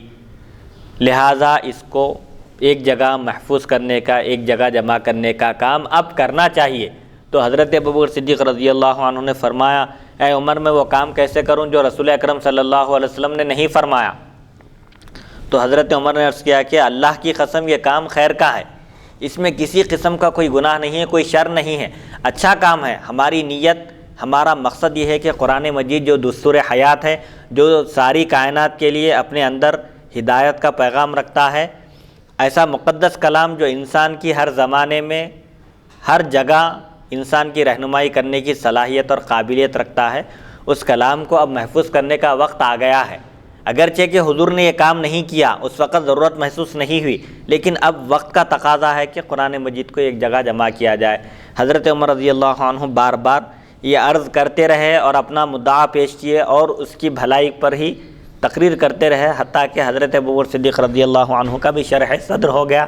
لہٰذا اس کو ایک جگہ محفوظ کرنے کا، ایک جگہ جمع کرنے کا کام اب کرنا چاہیے. تو حضرت ابوبکر صدیق رضی اللہ عنہ نے فرمایا، اے عمر میں وہ کام کیسے کروں جو رسول اکرم صلی اللہ علیہ وسلم نے نہیں فرمایا؟ تو حضرت عمر نے عرض کیا کہ اللہ کی قسم یہ کام خیر کا ہے، اس میں کسی قسم کا کوئی گناہ نہیں ہے، کوئی شر نہیں ہے، اچھا کام ہے. ہماری نیت، ہمارا مقصد یہ ہے کہ قرآن مجید جو دستور حیات ہے، جو ساری کائنات کے لیے اپنے اندر ہدایت کا پیغام رکھتا ہے، ایسا مقدس کلام جو انسان کی ہر زمانے میں، ہر جگہ انسان کی رہنمائی کرنے کی صلاحیت اور قابلیت رکھتا ہے، اس کلام کو اب محفوظ کرنے کا وقت آ گیا ہے. اگرچہ کہ حضور نے یہ کام نہیں کیا، اس وقت ضرورت محسوس نہیں ہوئی، لیکن اب وقت کا تقاضا ہے کہ قرآن مجید کو ایک جگہ جمع کیا جائے. حضرت عمر رضی اللہ عنہ بار بار یہ عرض کرتے رہے اور اپنا مدعا پیش کیے اور اس کی بھلائی پر ہی تقریر کرتے رہے، حتیٰ کہ حضرت ابوبکر صدیق رضی اللہ عنہ کا بھی شرح صدر ہو گیا.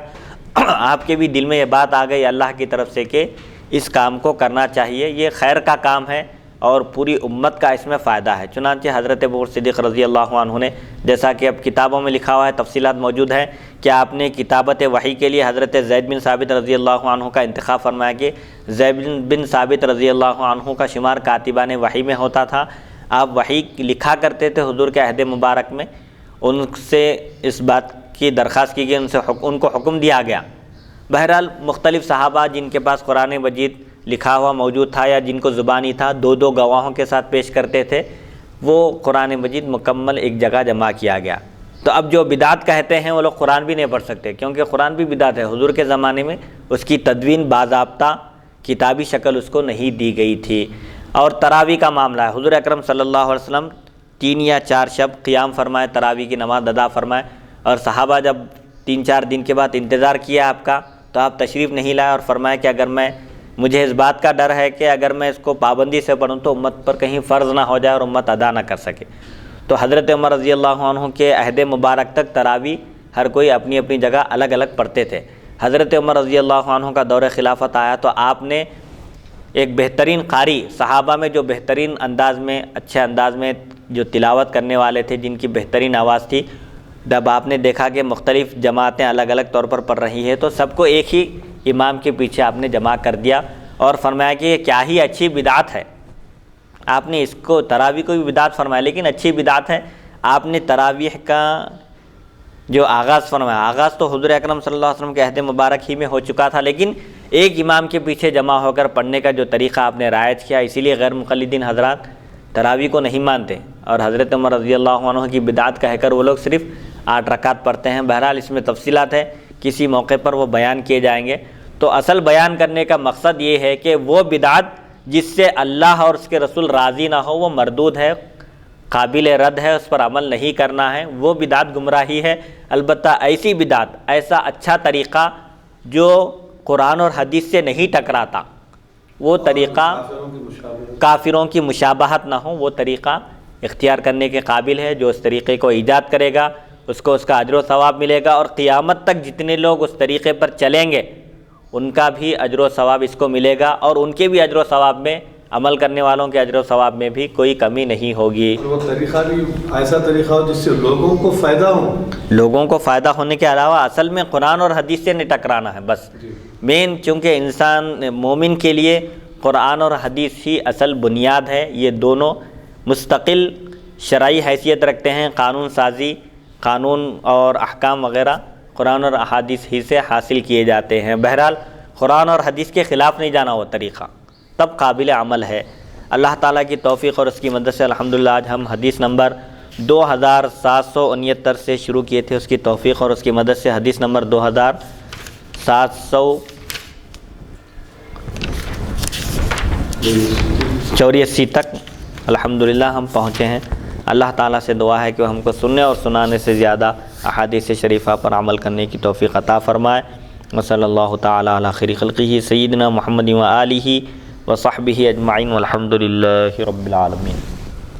آپ کے بھی دل میں یہ بات آ گئی اللہ کی طرف سے کہ اس کام کو کرنا چاہیے، یہ خیر کا کام ہے اور پوری امت کا اس میں فائدہ ہے. چنانچہ حضرت ابوبکر صدیق رضی اللہ عنہ نے، جیسا کہ اب کتابوں میں لکھا ہوا ہے، تفصیلات موجود ہے، کہ آپ نے کتابت وحی کے لیے حضرت زید بن ثابت رضی اللہ عنہ کا انتخاب فرمایا کہ زید بن ثابت رضی اللہ عنہ کا شمار کاتبان وحی میں ہوتا تھا. آپ وحی لکھا کرتے تھے حضور کے عہد مبارک میں. ان سے اس بات کی درخواست کی گئی، ان کو حکم دیا گیا. بہرحال مختلف صحابہ جن کے پاس قرآن مجید لکھا ہوا موجود تھا یا جن کو زبانی تھا، 2 گواہوں کے ساتھ پیش کرتے تھے، وہ قرآن مجید مکمل ایک جگہ جمع کیا گیا. تو اب جو بدعت کہتے ہیں وہ لوگ قرآن بھی نہیں پڑھ سکتے، کیونکہ قرآن بھی بدعت ہے. حضور کے زمانے میں اس کی تدوین باضابطہ کتابی شکل اس کو نہیں دی گئی تھی. اور تراویح کا معاملہ ہے، حضور اکرم صلی اللہ علیہ وسلم 3 یا 4 شب قیام فرمائے، تراویح کی نماز ادا فرمائے، اور صحابہ جب 3-4 دن کے بعد انتظار کیا آپ کا تو آپ تشریف نہیں لائے، اور فرمایا کہ اگر مجھے اس بات کا ڈر ہے کہ اگر میں اس کو پابندی سے پڑھوں تو امت پر کہیں فرض نہ ہو جائے اور امت ادا نہ کر سکے۔ تو حضرت عمر رضی اللہ عنہ کے عہد مبارک تک تراویح ہر کوئی اپنی اپنی جگہ الگ الگ پڑھتے تھے۔ حضرت عمر رضی اللہ عنہ کا دور خلافت آیا تو آپ نے ایک بہترین قاری، صحابہ میں جو بہترین انداز میں، اچھے انداز میں جو تلاوت کرنے والے تھے، جن کی بہترین آواز تھی، جب آپ نے دیکھا کہ مختلف جماعتیں الگ الگ طور پر پڑھ رہی ہیں تو سب کو ایک ہی امام کے پیچھے آپ نے جمع کر دیا اور فرمایا کہ یہ کیا ہی اچھی بدعت ہے۔ آپ نے اس کو تراویح کو بھی بدعت فرمایا، لیکن اچھی بدعت ہے۔ آپ نے تراویح کا جو آغاز فرمایا، آغاز تو حضور اکرم صلی اللہ علیہ وسلم کے عہد مبارک ہی میں ہو چکا تھا، لیکن ایک امام کے پیچھے جمع ہو کر پڑھنے کا جو طریقہ آپ نے رعایت کیا، اسی لیے غیر مقلدین حضرات تراویح کو نہیں مانتے، اور حضرت عمر رضی اللہ عنہ کی بدعت کہہ کر وہ لوگ صرف 8 رکعت پڑھتے ہیں۔ بہرحال اس میں تفصیلات ہے، کسی موقع پر وہ بیان کیے جائیں گے۔ تو اصل بیان کرنے کا مقصد یہ ہے کہ وہ بدعت جس سے اللہ اور اس کے رسول راضی نہ ہو وہ مردود ہے، قابل رد ہے، اس پر عمل نہیں کرنا ہے، وہ بدعت گمراہی ہے۔ البتہ ایسی بدعت، ایسا اچھا طریقہ جو قرآن اور حدیث سے نہیں ٹکراتا، وہ طریقہ کافروں کی مشابہت نہ ہو، وہ طریقہ اختیار کرنے کے قابل ہے۔ جو اس طریقے کو ایجاد کرے گا اس کو اس کا اجر و ثواب ملے گا، اور قیامت تک جتنے لوگ اس طریقے پر چلیں گے ان کا بھی اجر و ثواب اس کو ملے گا، اور ان کے بھی اجر و ثواب میں، عمل کرنے والوں کے اجر و ثواب میں بھی کوئی کمی نہیں ہوگی۔ وہ طریقہ بھی ایسا طریقہ ہو جس سے لوگوں کو فائدہ ہو، لوگوں کو فائدہ ہونے کے علاوہ اصل میں قرآن اور حدیث سے نہیں ٹکرانا ہے بس۔ مین چونکہ انسان مومن کے لیے قرآن اور حدیث ہی اصل بنیاد ہے، یہ دونوں مستقل شرعی حیثیت رکھتے ہیں، قانون سازی، قانون اور احکام وغیرہ قرآن اور احادیث ہی سے حاصل کیے جاتے ہیں۔ بہرحال قرآن اور حدیث کے خلاف نہیں جانا وہ طریقہ، تب قابل عمل ہے۔ اللہ تعالیٰ کی توفیق اور اس کی مدد سے الحمدللہ آج ہم حدیث نمبر 2769 سے شروع کیے تھے، اس کی توفیق اور اس کی مدد سے حدیث نمبر 2784 تک الحمدللہ ہم پہنچے ہیں۔ اللہ تعالیٰ سے دعا ہے کہ وہ ہم کو سننے اور سنانے سے زیادہ احادیث شریفہ پر عمل کرنے کی توفیق عطا فرمائے۔ وصلی اللہ تعالیٰ علی خیر خلقہ سیدنا محمد و آلہ و صحبہ اجمعین والحمد للہ رب العالمین۔